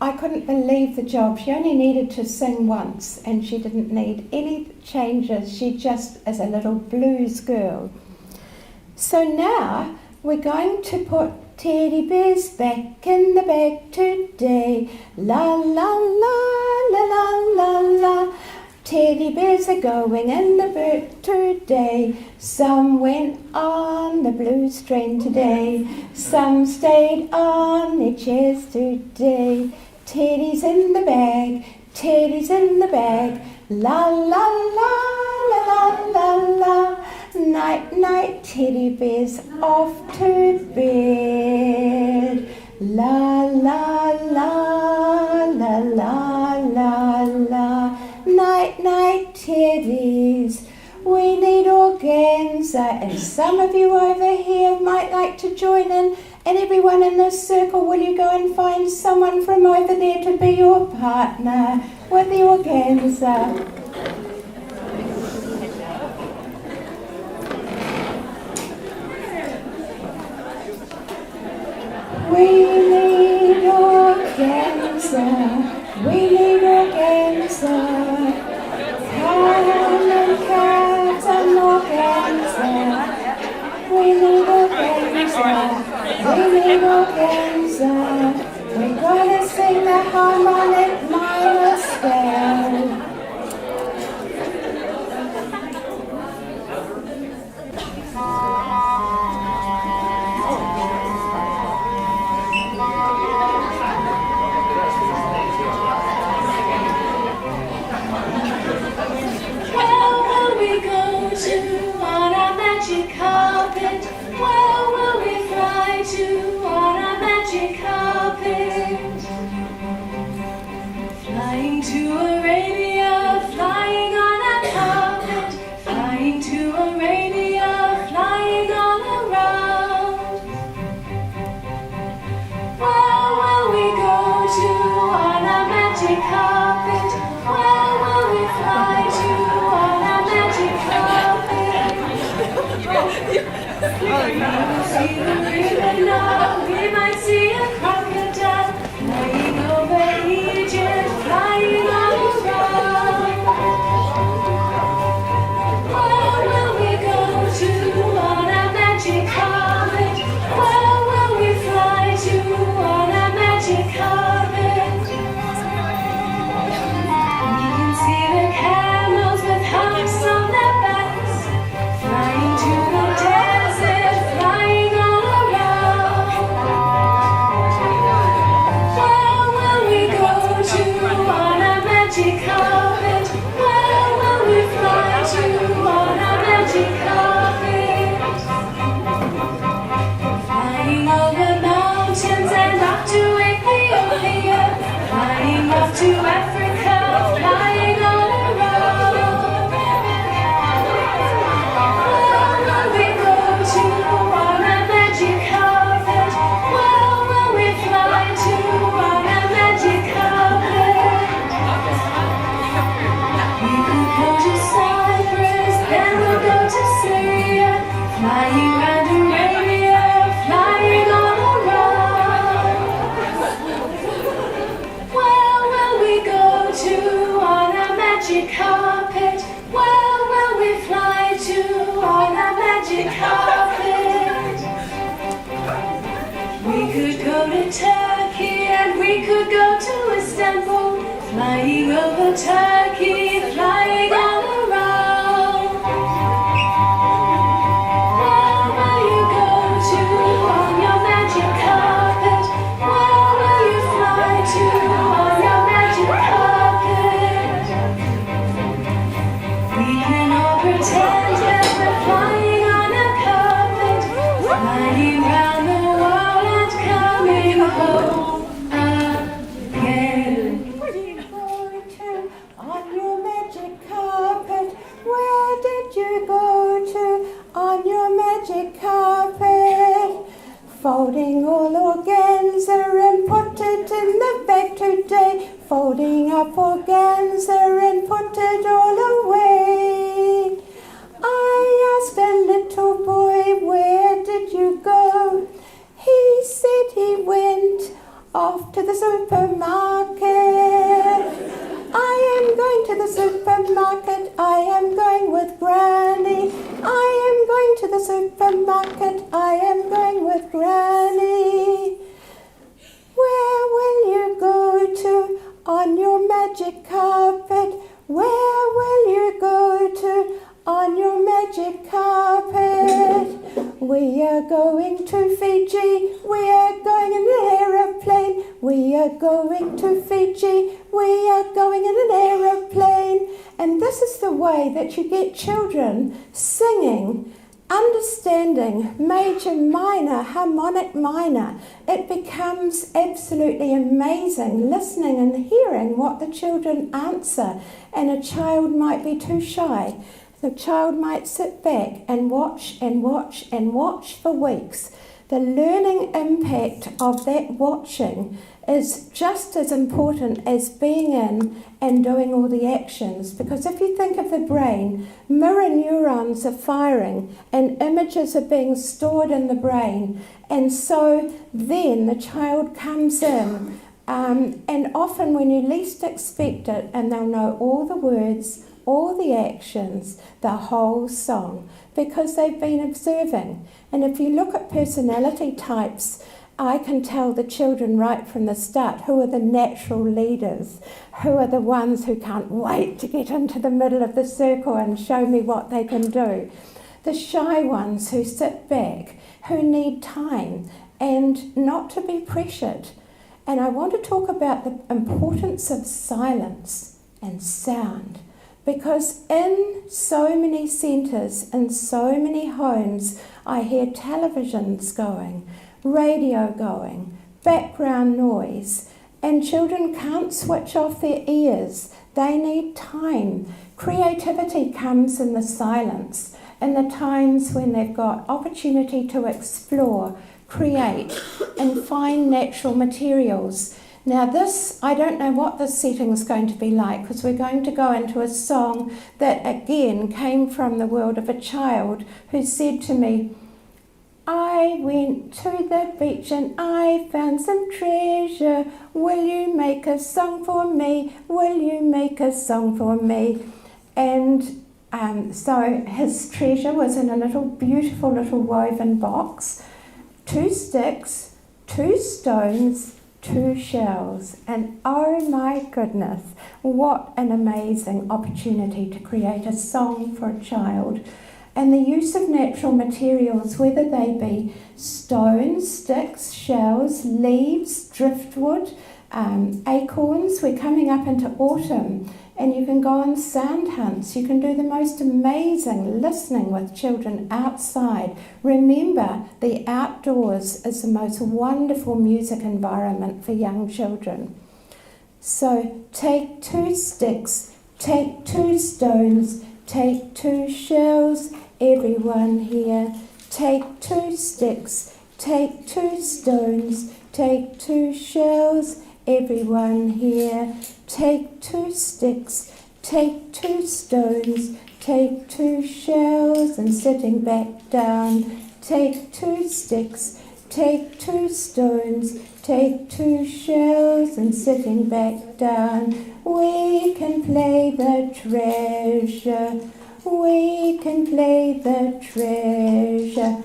I couldn't believe the job. She only needed to sing once and she didn't need any changes. She just is a little blues girl. So now we're going to put teddy bears back in the bag today. La la la la la la la. Teddy bears are going in the boat today. Some went on the blues train today. Some stayed on their chairs today. Teddy's in the bag, Teddy's in the bag. La la la la la la la. Night night teddy bears off to bed. La la la la la la la. Night night teddies. We need organza, and some of you over here might like to join in. And everyone in this circle, will you go and find someone from over there to be your partner with the organza? We need organza. We need organza. Come and cut an organza. We need organza. We need organza. We're gonna sing the harmonic minor scale. Where will we go to on our magic carpet? Where will we fly to on our magic carpet? Flying to Arabia, flying on a carpet. Flying to Arabia, flying all around. Where will we go to on our magic carpet? Where will we fly to on our magic carpet? We will see the river, we might see a crocodile flying over Egypt, flying all around. Where will we go to on our magic carpet? Where will we fly to on our magic carpet? We can see the camels with humps on their backs, flying to the desert, flying all around. Where will we go to on our magic carpet? Where will we fly to on our magic carpet? Flying over mountains and up to Ethiopia, flying up to Africa, flying all around. Where will we go to on our magic carpet? Where will we fly to on our magic carpet? We could go to Cyprus, then we'll go to Syria, flying round Arabia, flying all around. Where will we go to on our magic carpet? Where will we fly to on our magic carpet? We could go to Turkey and we could go to Istanbul, flying over Turkey, flying all around. Where will you go to on your magic carpet? Where will you fly to on your magic carpet? We can all pretend that we're flying on a carpet, flying round the world and coming home again. On your from the bag today, folding up organza and put it all away. I asked a little boy, where did you go? He said he went off to the supermarket. I am going to the supermarket, I am going with Granny. I am going to the supermarket, I am going with Granny. Where will you go to on your magic carpet? Where will you go to on your magic carpet? We are going to Fiji, we are going in an aeroplane. We are going to Fiji, we are going in an aeroplane. And this is the way that you get children singing, understanding major, minor, harmonic, minor. It becomes absolutely amazing listening and hearing what the children answer. And a child might be too shy. The child might sit back and watch and watch and watch for weeks. The learning impact of that watching is just as important as being in and doing all the actions. Because if you think of the brain, mirror neurons are firing and images are being stored in the brain. And so then the child comes in and often when you least expect it, and they'll know all the words, all the actions, the whole song, because they've been observing. And if you look at personality types, I can tell the children right from the start who are the natural leaders, who are the ones who can't wait to get into the middle of the circle and show me what they can do. The shy ones who sit back, who need time and not to be pressured. And I want to talk about the importance of silence and sound. Because in so many centres, in so many homes, I hear televisions going, radio going, background noise, and children can't switch off their ears. They need time. Creativity comes in the silence, in the times when they've got opportunity to explore, create, and find natural materials. Now this, I don't know what this setting's going to be like, because we're going to go into a song that again came from the world of a child who said to me, I went to the beach and I found some treasure. Will you make a song for me? Will you make a song for me? And so his treasure was in a little beautiful little woven box, 2 sticks, 2 stones, 2 shells, and oh my goodness, what an amazing opportunity to create a song for a child. And the use of natural materials, whether they be stones, sticks, shells, leaves, driftwood, acorns. We're coming up into autumn and you can go on sound hunts. You can do the most amazing listening with children outside. Remember, the outdoors is the most wonderful music environment for young children. So take 2 sticks, take 2 stones, take 2 shells, everyone here. Take 2 sticks, take 2 stones, take 2 shells, everyone here. Take 2 sticks, take 2 stones, take 2 shells, and sitting back down. Take 2 sticks, take 2 stones, take 2 shells, and sitting back down. We can play the treasure, we can play the treasure.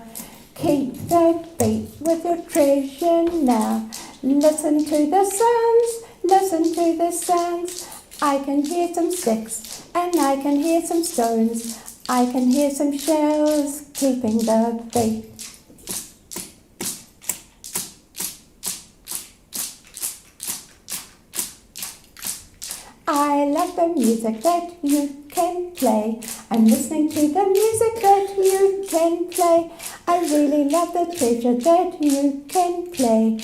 Keep the beat with your treasure now. Listen to the sounds, listen to the sounds. I can hear some sticks and I can hear some stones. I can hear some shells keeping the beat. I love the music that you can play. I'm listening to the music that you can play. I really love the treasure that you can play.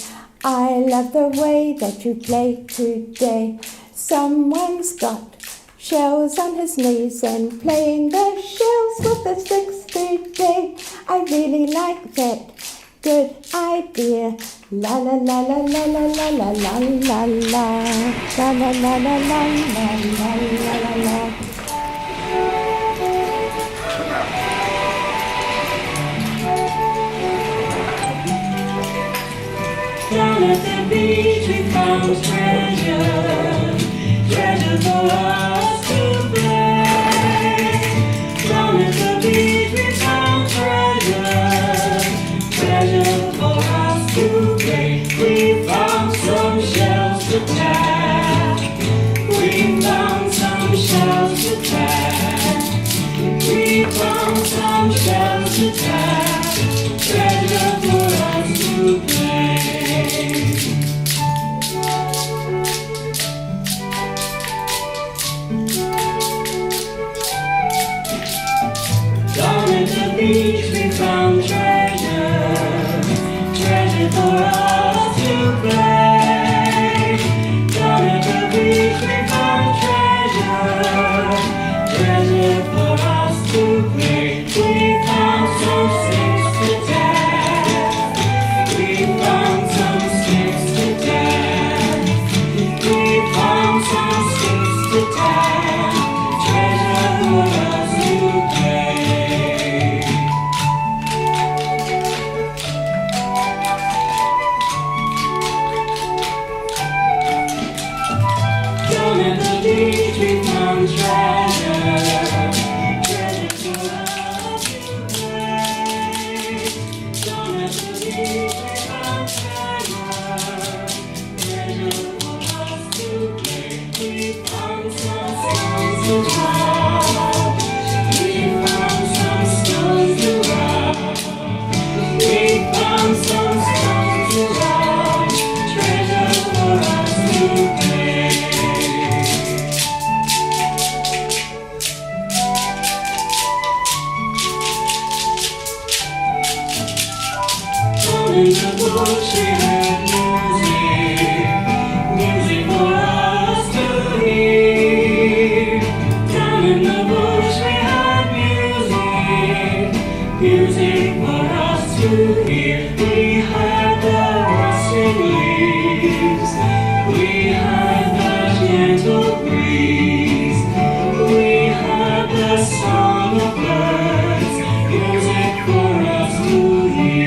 I love the way that you play today. Someone's got shells on his knees and playing the shells with the sticks today. I really like that. good idea. La la la la la la la la la la la la la la la la la la la. Down at the beach we found treasure, treasure for us to play. Down at the beach we found treasure, treasure for us to play. We found some shells to tap, we found some shells to tap, we found some shells to tap, treasure for us to play. Down at the beach we found treasure, treasure for us to play. Down at the beach we found treasure, treasure for us to play. We found some sticks to tap, we found some sticks to tap, we found some sticks to tap, treasure for us to play. Down at the beach we found treasure, treasure for us to play. Down at the beach we found treasure, treasure for us to play. We found some stones to rock, we found some stones to rock, we found some stones to rock, treasure for us to play. Down in the bush we heard music, music for us to hear. Down in the bush we heard music, music for us to hear. We heard the rustling leaves, we heard the gentle breeze, we heard the song of birds, music for us to hear.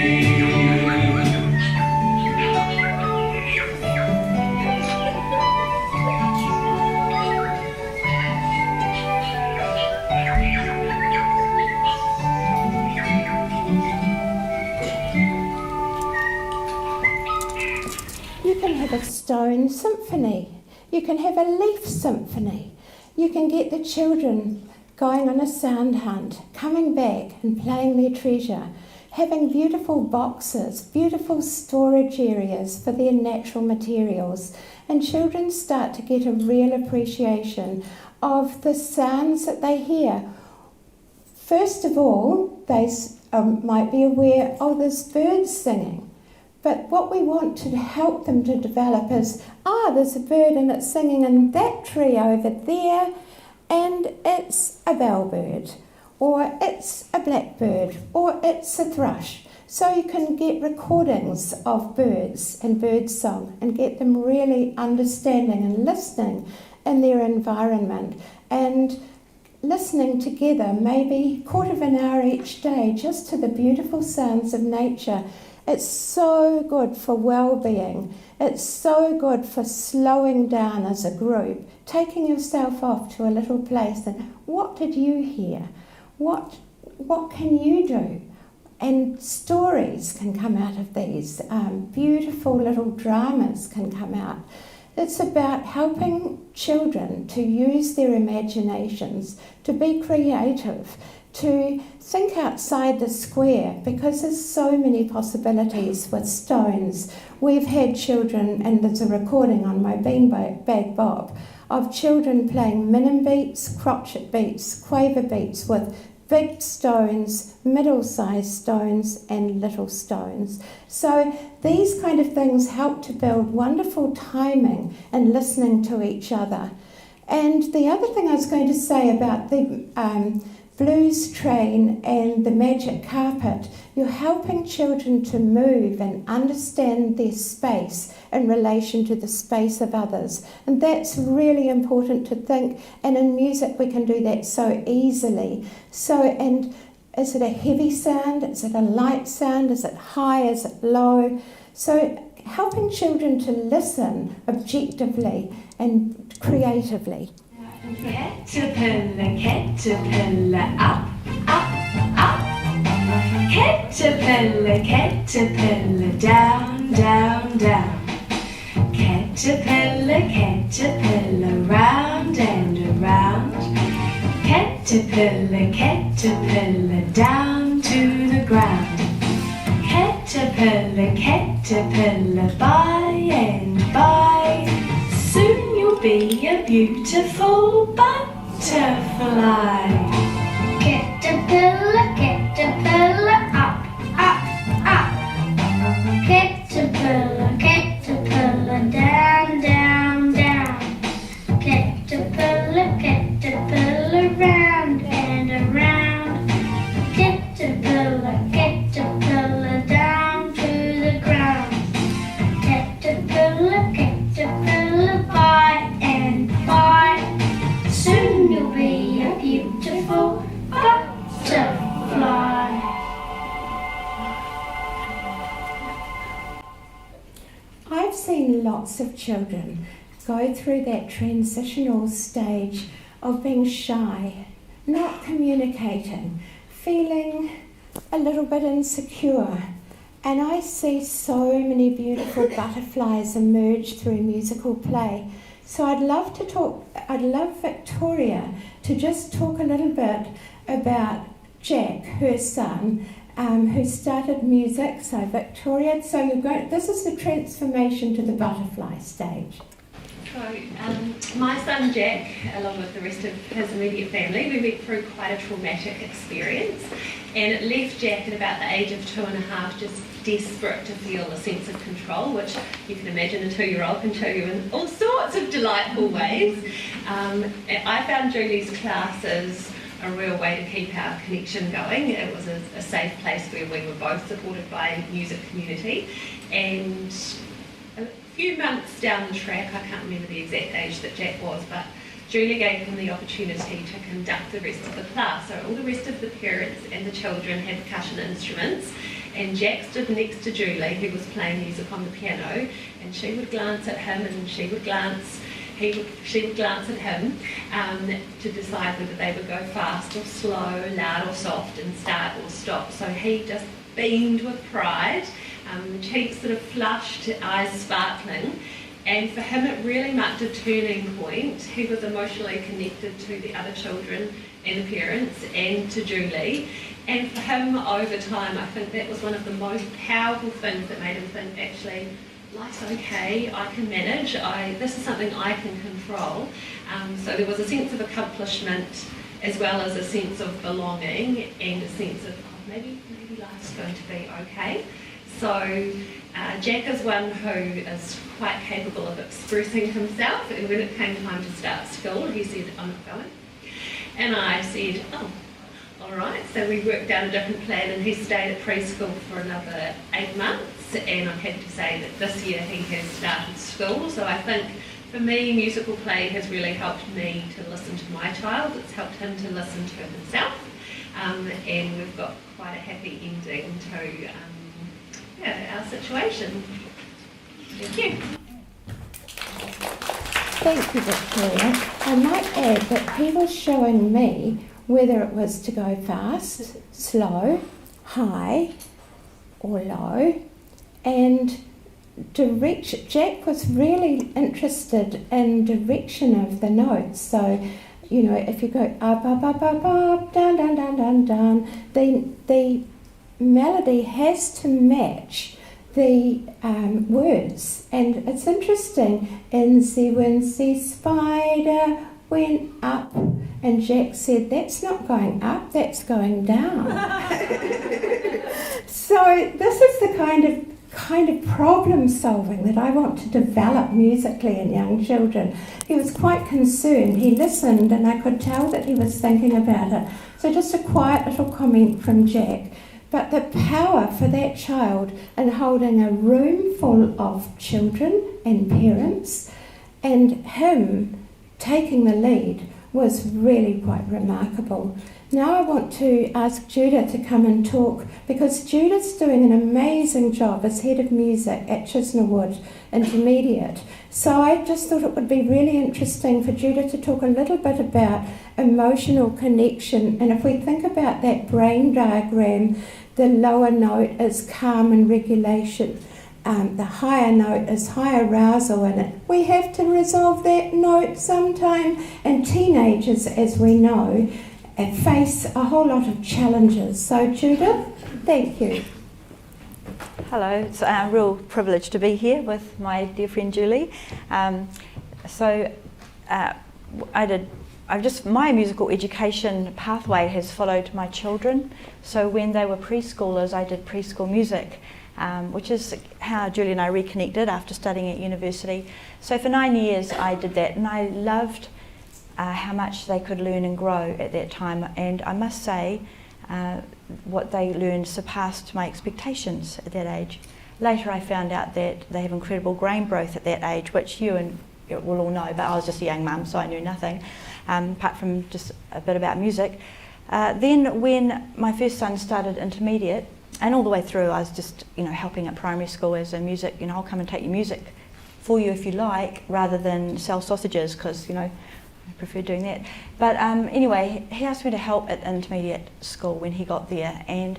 You can have a stone symphony. You can have a leaf symphony. You can get the children going on a sound hunt, coming back and playing their treasure, having beautiful boxes, beautiful storage areas for their natural materials. And children start to get a real appreciation of the sounds that they hear. First of all, they might be aware, oh, there's birds singing. But what we want to help them to develop is, there's a bird and it's singing in that tree over there, and it's a bellbird, or it's a blackbird, or it's a thrush. So you can get recordings of birds and bird song and get them really understanding and listening in their environment, and listening together maybe a quarter of an hour each day just to the beautiful sounds of nature. It's so good for well-being. It's so good for slowing down as a group, taking yourself off to a little place and what did you hear? What can you do? And stories can come out of these. Beautiful little dramas can come out. It's about helping children to use their imaginations, to be creative, to think outside the square, because there's so many possibilities with stones. We've had children, and there's a recording on my beanbag bob, of children playing minim beats, crotchet beats, quaver beats with big stones, middle-sized stones and little stones. So these kind of things help to build wonderful timing and listening to each other. And the other thing I was going to say about the blues train and the magic carpet, you're helping children to move and understand their space in relation to the space of others. And that's really important to think. And in music, we can do that so easily. And is it a heavy sound? Is it a light sound? Is it high? Is it low? So helping children to listen objectively and creatively. Caterpillar, caterpillar, up, up, up. Caterpillar, caterpillar, down, down, down. Caterpillar, caterpillar, round and around. Caterpillar, caterpillar, down to the ground. Caterpillar, caterpillar, by and by. Soon you'll be a beautiful butterfly. Caterpillar, caterpillar, up, up, up. Caterpillar, caterpillar, down, down, down. Caterpillar, caterpillar, round and around. Caterpillar, caterpillar, down to the ground. Caterpillar, caterpillar, by and by. Soon you'll be a beautiful butterfly. I've seen lots of children go through that transitional stage of being shy, not communicating, feeling a little bit insecure. And I see so many beautiful butterflies emerge through musical play. So I'd love Victoria to just talk a little bit about Jack, her son, who started music. So Victoria, this is the transformation to the butterfly stage. So, my son Jack, along with the rest of his immediate family, we went through quite a traumatic experience, and it left Jack at about the age of 2.5 just desperate to feel a sense of control, which you can imagine a 2-year-old can show you in all sorts of delightful ways. I found Julie's classes a real way to keep our connection going. It was a safe place where we were both supported by a music community, and a few months down the track, I can't remember the exact age that Jack was, but Julie gave him the opportunity to conduct the rest of the class. So all the rest of the parents and the children had percussion instruments, and Jack stood next to Julie, who was playing music on the piano, and she would glance at him and she would glance at him to decide whether they would go fast or slow, loud or soft, and start or stop. So he just beamed with pride, cheeks sort of flushed, eyes sparkling, and for him it really marked a turning point. He was emotionally connected to the other children and the parents and to Julie, and for him over time I think that was one of the most powerful things that made him think, actually, life's okay, I can manage, this is something I can control. So there was a sense of accomplishment as well as a sense of belonging and a sense of maybe life's going to be okay. So Jack is one who is quite capable of expressing himself, and when it came time to start school he said, I'm not going. And I said, oh, all right. So we worked out a different plan, and he stayed at preschool for another 8 months, and I'm happy to say that this year he has started school. So I think for me, musical play has really helped me to listen to my child. It's helped him to listen to himself, and we've got quite a happy ending to our situation. Thank you. Thank you, Victoria. I might add that he was showing me whether it was to go fast, slow, high or low, and Jack was really interested in direction of the notes. So, you know, if you go up, up, up, up, up, down, down, down, down, down, the melody has to match the words. And it's interesting, Incy spider went up, and Jack said, that's not going up, that's going down. So this is the kind of kind of problem solving that I want to develop musically in young children. He was quite concerned. He listened and I could tell that he was thinking about it. So just a quiet little comment from Jack. But the power for that child in holding a room full of children and parents and him taking the lead was really quite remarkable. Now I want to ask Judah to come and talk, because Judah's doing an amazing job as head of music at Chisnawood Intermediate. So I just thought it would be really interesting for Judah to talk a little bit about emotional connection. And if we think about that brain diagram, the lower note is calm and regulation. The higher note is high arousal in it. We have to resolve that note sometime, and teenagers, as we know, face a whole lot of challenges. So Judith, thank you. Hello, it's a real privilege to be here with my dear friend Julie. My musical education pathway has followed my children. So when they were preschoolers, I did preschool music, which is how Julie and I reconnected after studying at university. So for 9 years I did that, and I loved how much they could learn and grow at that time. And I must say, what they learned surpassed my expectations at that age. Later I found out that they have incredible brain growth at that age, which you and will all know, but I was just a young mum, so I knew nothing, apart from just a bit about music. Then when my first son started intermediate, and all the way through I was just helping at primary school as a music, I'll come and take your music for you if you like, rather than sell sausages, because I prefer doing that. But anyway, he asked me to help at intermediate school when he got there, and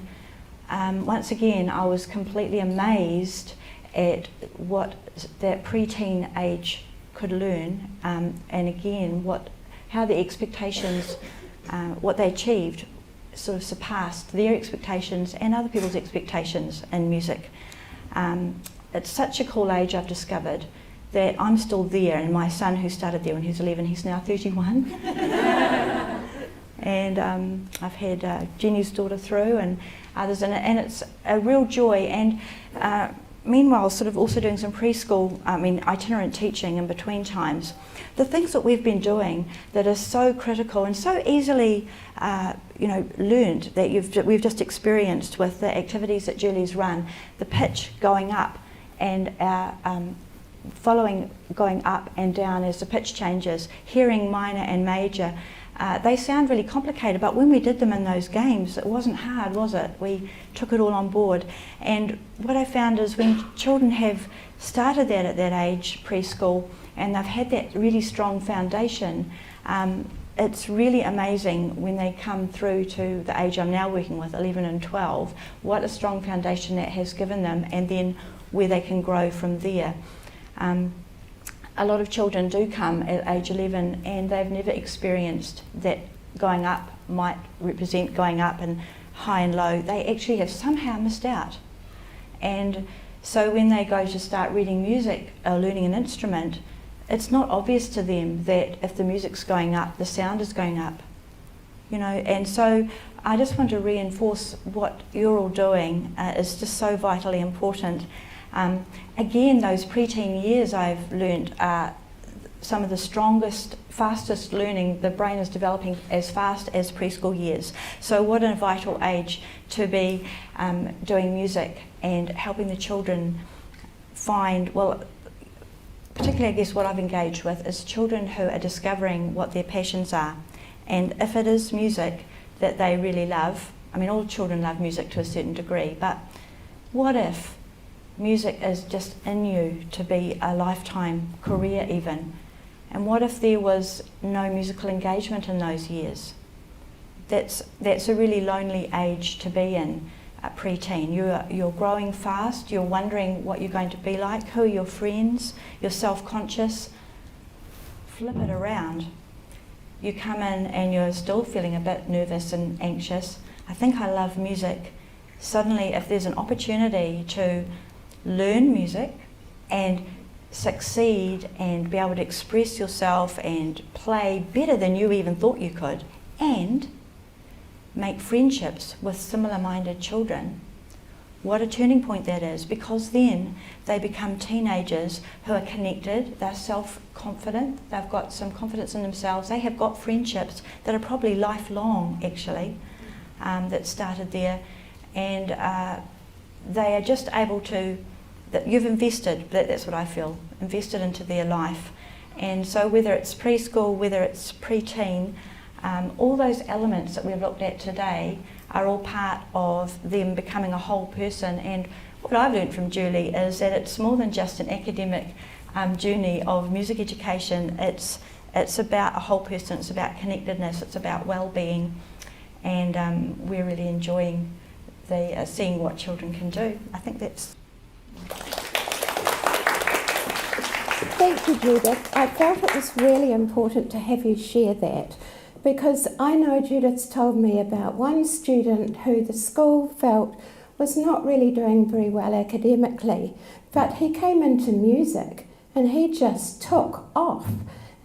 once again I was completely amazed at what that preteen age could learn, and again how the expectations, what they achieved sort of surpassed their expectations and other people's expectations in music. It's such a cool age, I've discovered, that I'm still there, and my son, who started there when he was 11, he's now 31. And I've had Jenny's daughter through and others in it, and it's a real joy. And meanwhile, sort of also doing some preschool, itinerant teaching in between times. The things that we've been doing that are so critical and so easily learned, that we've just experienced with the activities that Julie's run, the pitch going up and our following going up and down as the pitch changes, hearing minor and major. They sound really complicated, but when we did them in those games, it wasn't hard, was it? We took it all on board. And what I found is when children have started that at that age, preschool, and they've had that really strong foundation, it's really amazing when they come through to the age I'm now working with, 11 and 12, what a strong foundation that has given them, and then where they can grow from there. A lot of children do come at age 11 and they've never experienced that going up might represent going up and high and low. They actually have somehow missed out. And so when they go to start reading music or learning an instrument, it's not obvious to them that if the music's going up, the sound is going up. And so I just want to reinforce what you're all doing is just so vitally important. Again, those preteen years I've learned are some of the strongest, fastest learning. The brain is developing as fast as preschool years. So what a vital age to be doing music and helping the children find, particularly I guess what I've engaged with is children who are discovering what their passions are. And if it is music that they really love, all children love music to a certain degree, but what if music is just in you to be a lifetime career even? And what if there was no musical engagement in those years? That's a really lonely age to be in, preteen. You're growing fast, you're wondering what you're going to be like, who are your friends, you're self-conscious. Flip it around. You come in and you're still feeling a bit nervous and anxious. I think I love music. Suddenly, if there's an opportunity to learn music and succeed and be able to express yourself and play better than you even thought you could, and make friendships with similar-minded children, What a turning point that is, because then they become teenagers who are connected, they're self-confident, they've got some confidence in themselves, they have got friendships that are probably lifelong actually, that started there, and they are just able to, that you've invested, that's what I feel, invested into their life. And so whether it's preschool, whether it's pre-teen, all those elements that we've looked at today are all part of them becoming a whole person. And what I've learned from Julie is that it's more than just an academic journey of music education. It's about a whole person, it's about connectedness, it's about well-being, and we're really enjoying the seeing what children can do. I think that's... Thank you, Judith. I felt it was really important to have you share that, because I know Judith's told me about one student who the school felt was not really doing very well academically, but he came into music and he just took off.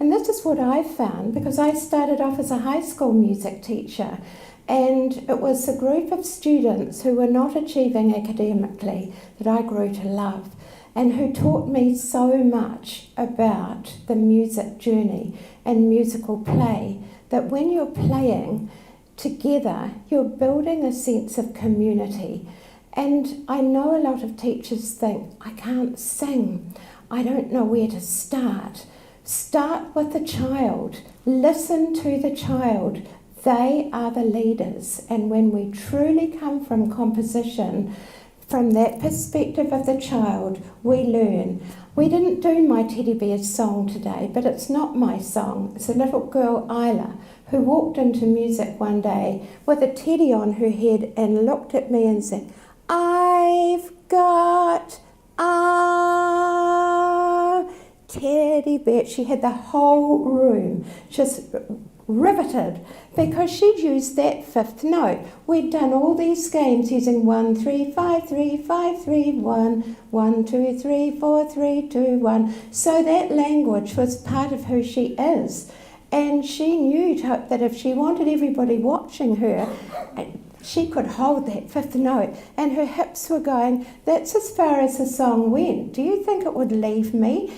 And this is what I found, because I started off as a high school music teacher, and it was a group of students who were not achieving academically that I grew to love, and who taught me so much about the music journey and musical play, that when you're playing together, you're building a sense of community. And I know a lot of teachers think, I can't sing, I don't know where to start. Start with the child, listen to the child. They are the leaders, and when we truly come from composition, from that perspective of the child, we learn. We didn't do my teddy bear song today, but it's not my song. It's a little girl, Wylie, who walked into music one day with a teddy on her head and looked at me and said, I've got a teddy bear. She had the whole room just riveted, because she'd used that fifth note. We'd done all these games using 1 3 5 3 5 3 1 1 2 3 4 3 2 1. So that language was part of who she is, and she knew that if she wanted everybody watching her, she could hold that fifth note, and her hips were going. That's as far as the song went. Do you think it would leave me?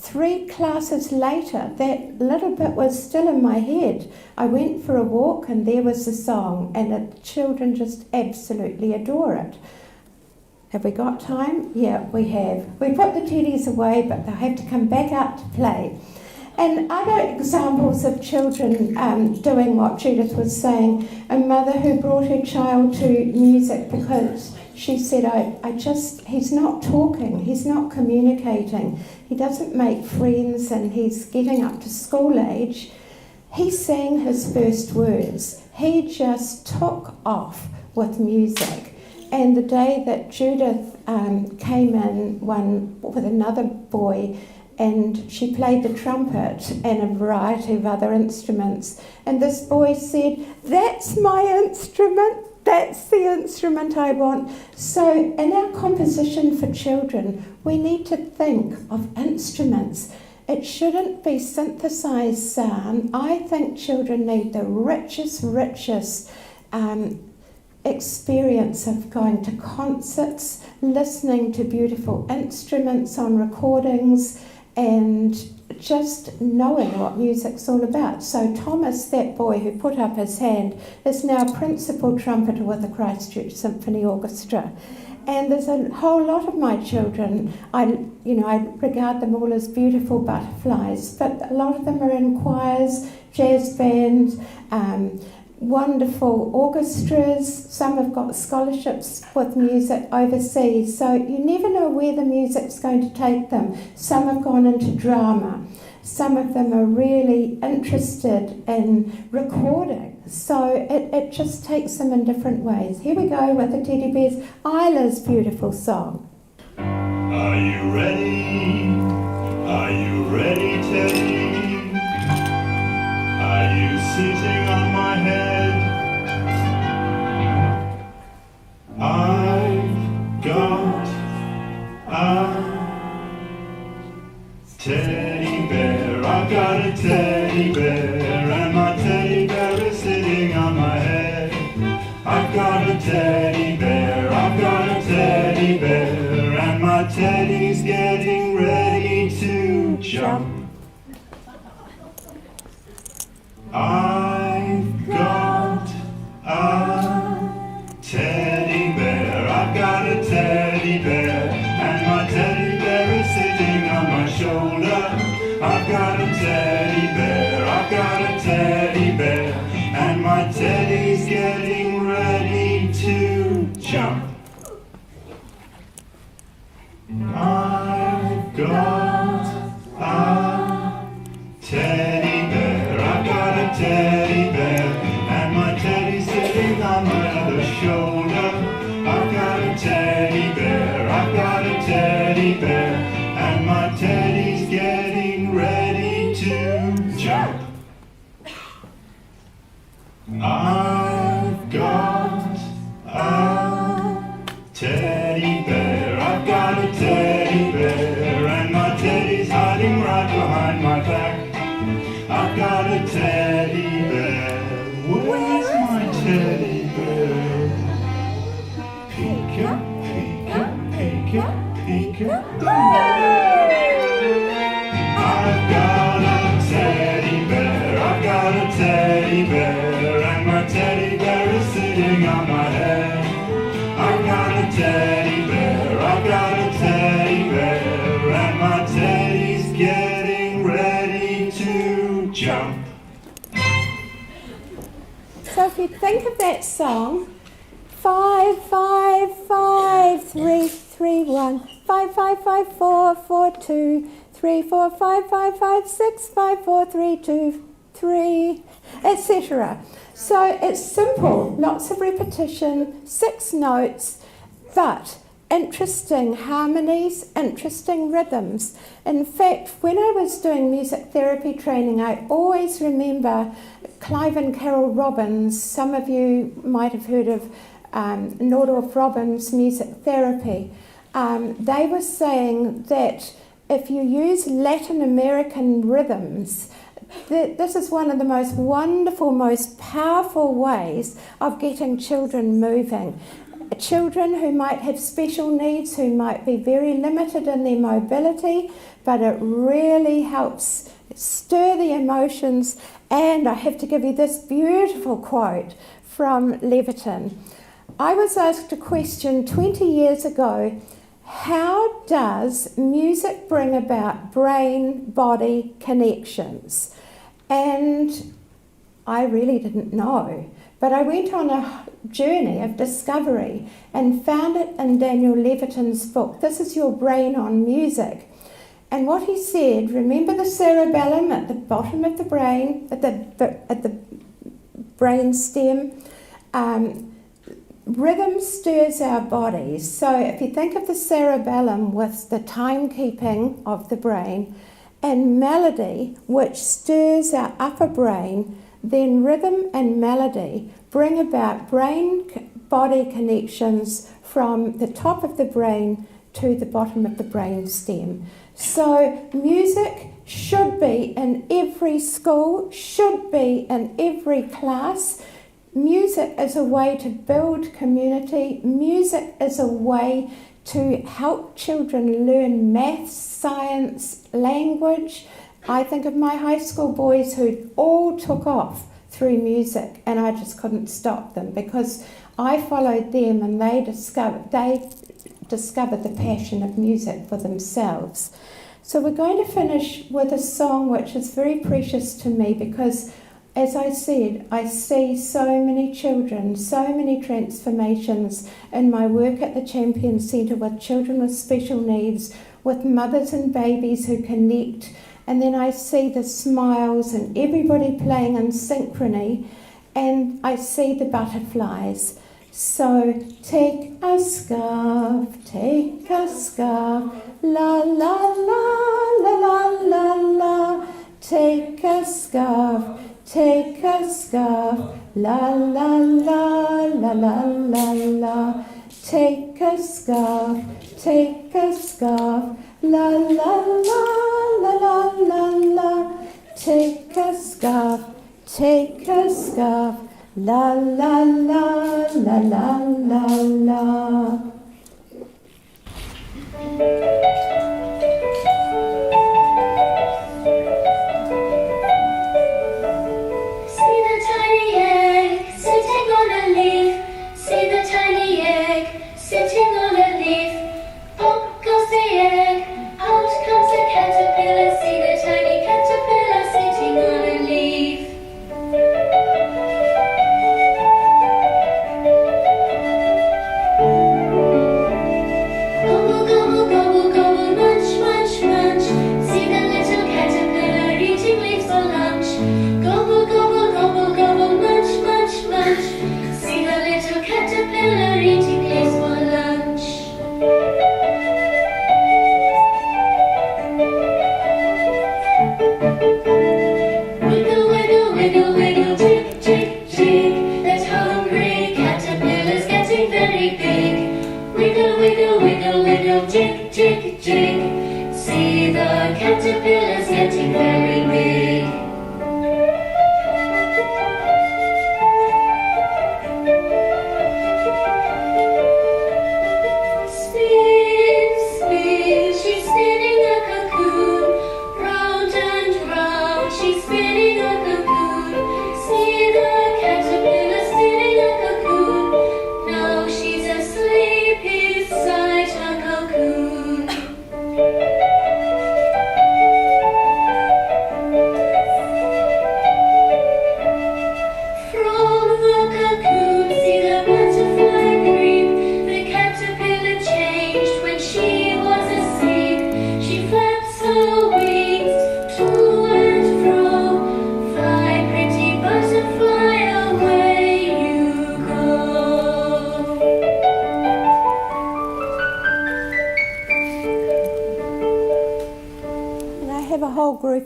3 classes later, that little bit was still in my head. I went for a walk and there was the song, and the children just absolutely adore it. Have we got time? Yeah, we have. We put the teddies away, but they'll have to come back out to play. And other examples of children doing what Judith was saying, a mother who brought her child to music because she said, he's not talking, he's not communicating, he doesn't make friends, and he's getting up to school age. He sang his first words. He just took off with music. And the day that Judith came in with another boy, and she played the trumpet and a variety of other instruments, and this boy said, that's my instrument. That's the instrument I want. So in our composition for children, we need to think of instruments. It shouldn't be synthesized sound. I think children need the richest experience of going to concerts, listening to beautiful instruments on recordings, and just knowing what music's all about. So Thomas, that boy who put up his hand, is now principal trumpeter with the Christchurch Symphony Orchestra. And there's a whole lot of my children, I regard them all as beautiful butterflies, but a lot of them are in choirs, jazz bands, wonderful orchestras. Some have got scholarships with music overseas, so you never know where the music's going to take them. Some have gone into drama. Some of them are really interested in recording, so it just takes them in different ways. Here we go with the Teddy Bears, Isla's beautiful song. Are you ready? Are you ready, Teddy? Are you sitting on my head? I've got a teddy bear. I've got a teddy bear, and my teddy bear is sitting on my head. I've got a teddy bear. I've got a teddy jump. I've got a teddy bear. I've got a teddy bear, and my teddy bear is sitting on my shoulder. I've got a teddy bear. I've got a teddy bear, and my teddy's getting ready to jump. I've got a teddy bear. I've got a teddy bear, and my teddy's sitting on my other shoulder. I've got a teddy bear. I've got a teddy bear, and my teddy's getting ready to jump. I've got a teddy bear. I've got a teddy bear, and my teddy's hiding right behind my back. I've got a teddy bear. Where's my teddy bear? Pika, pika, pika, pika. I've got a teddy bear. I've got a teddy bear, and my teddy bear is sitting on my head. I've got a teddy bear. I've got a teddy bear, and my teddy's getting ready to jump. So if you think of that song, 5, 5, 5, 3, 3, 1, 5, 5, 5, 4, 4, 2, 3, 4, 5, 5, 5, 6, 5, 4, 3, 2, 3, etc. So it's simple, lots of repetition, 6 notes, but interesting harmonies, interesting rhythms. In fact, when I was doing music therapy training, I always remember Clive and Carol Robbins. Some of you might have heard of Nordorf Robbins music therapy. They were saying that if you use Latin American rhythms, this is one of the most wonderful, most powerful ways of getting children moving. Children who might have special needs, who might be very limited in their mobility, but it really helps stir the emotions. And I have to give you this beautiful quote from Leviton. I was asked a question 20 years ago: how does music bring about brain-body connections? And I really didn't know. But I went on a journey of discovery and found it in Daniel Leviton's book, This Is Your Brain on Music. And what he said, remember the cerebellum at the bottom of the brain, at the brain stem? Rhythm stirs our bodies. So if you think of the cerebellum with the timekeeping of the brain, and melody, which stirs our upper brain, then rhythm and melody bring about brain-body connections from the top of the brain to the bottom of the brain stem. So music should be in every school, should be in every class. Music is a way to build community. Music is a way to help children learn maths, science, language. I think of my high school boys who all took off through music, and I just couldn't stop them because I followed them, and they discovered the passion of music for themselves. So we're going to finish with a song which is very precious to me because, as I said, I see so many children, so many transformations in my work at the Champion Centre with children with special needs, with mothers and babies who connect, and then I see the smiles and everybody playing in synchrony, and I see the butterflies. So take a scarf, la la la la la la la, take a scarf, la la la la la la la, take a scarf, la la la la la la la, take a scarf, la la la la la la la.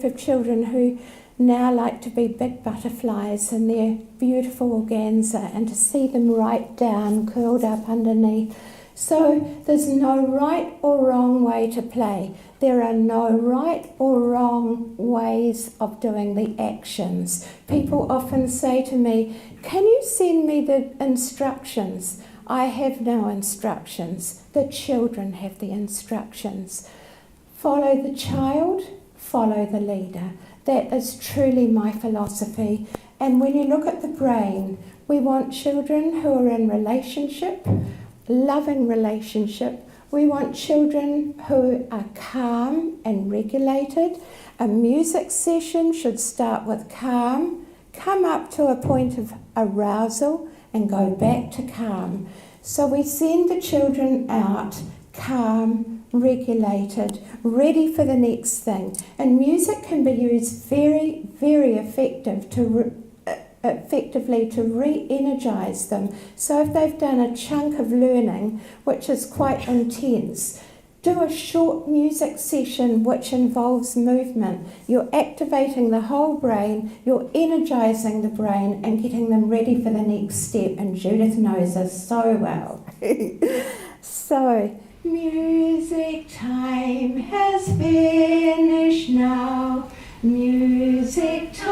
group of children who now like to be big butterflies in their beautiful organza, and to see them right down, curled up underneath. So there's no right or wrong way to play. There are no right or wrong ways of doing the actions. People often say to me, can you send me the instructions? I have no instructions. The children have the instructions. Follow the child, follow the leader. That is truly my philosophy. And when you look at the brain, we want children who are in relationship, loving relationship. We want children who are calm and regulated. A music session should start with calm, come up to a point of arousal, and go back to calm. So we send the children out calm, regulated, ready for the next thing. And music can be used very, very effectively to re-energize them. So if they've done a chunk of learning, which is quite intense, do a short music session which involves movement. You're activating the whole brain, you're energizing the brain and getting them ready for the next step. And Judith knows this so well. So, music time has finished now. Music time.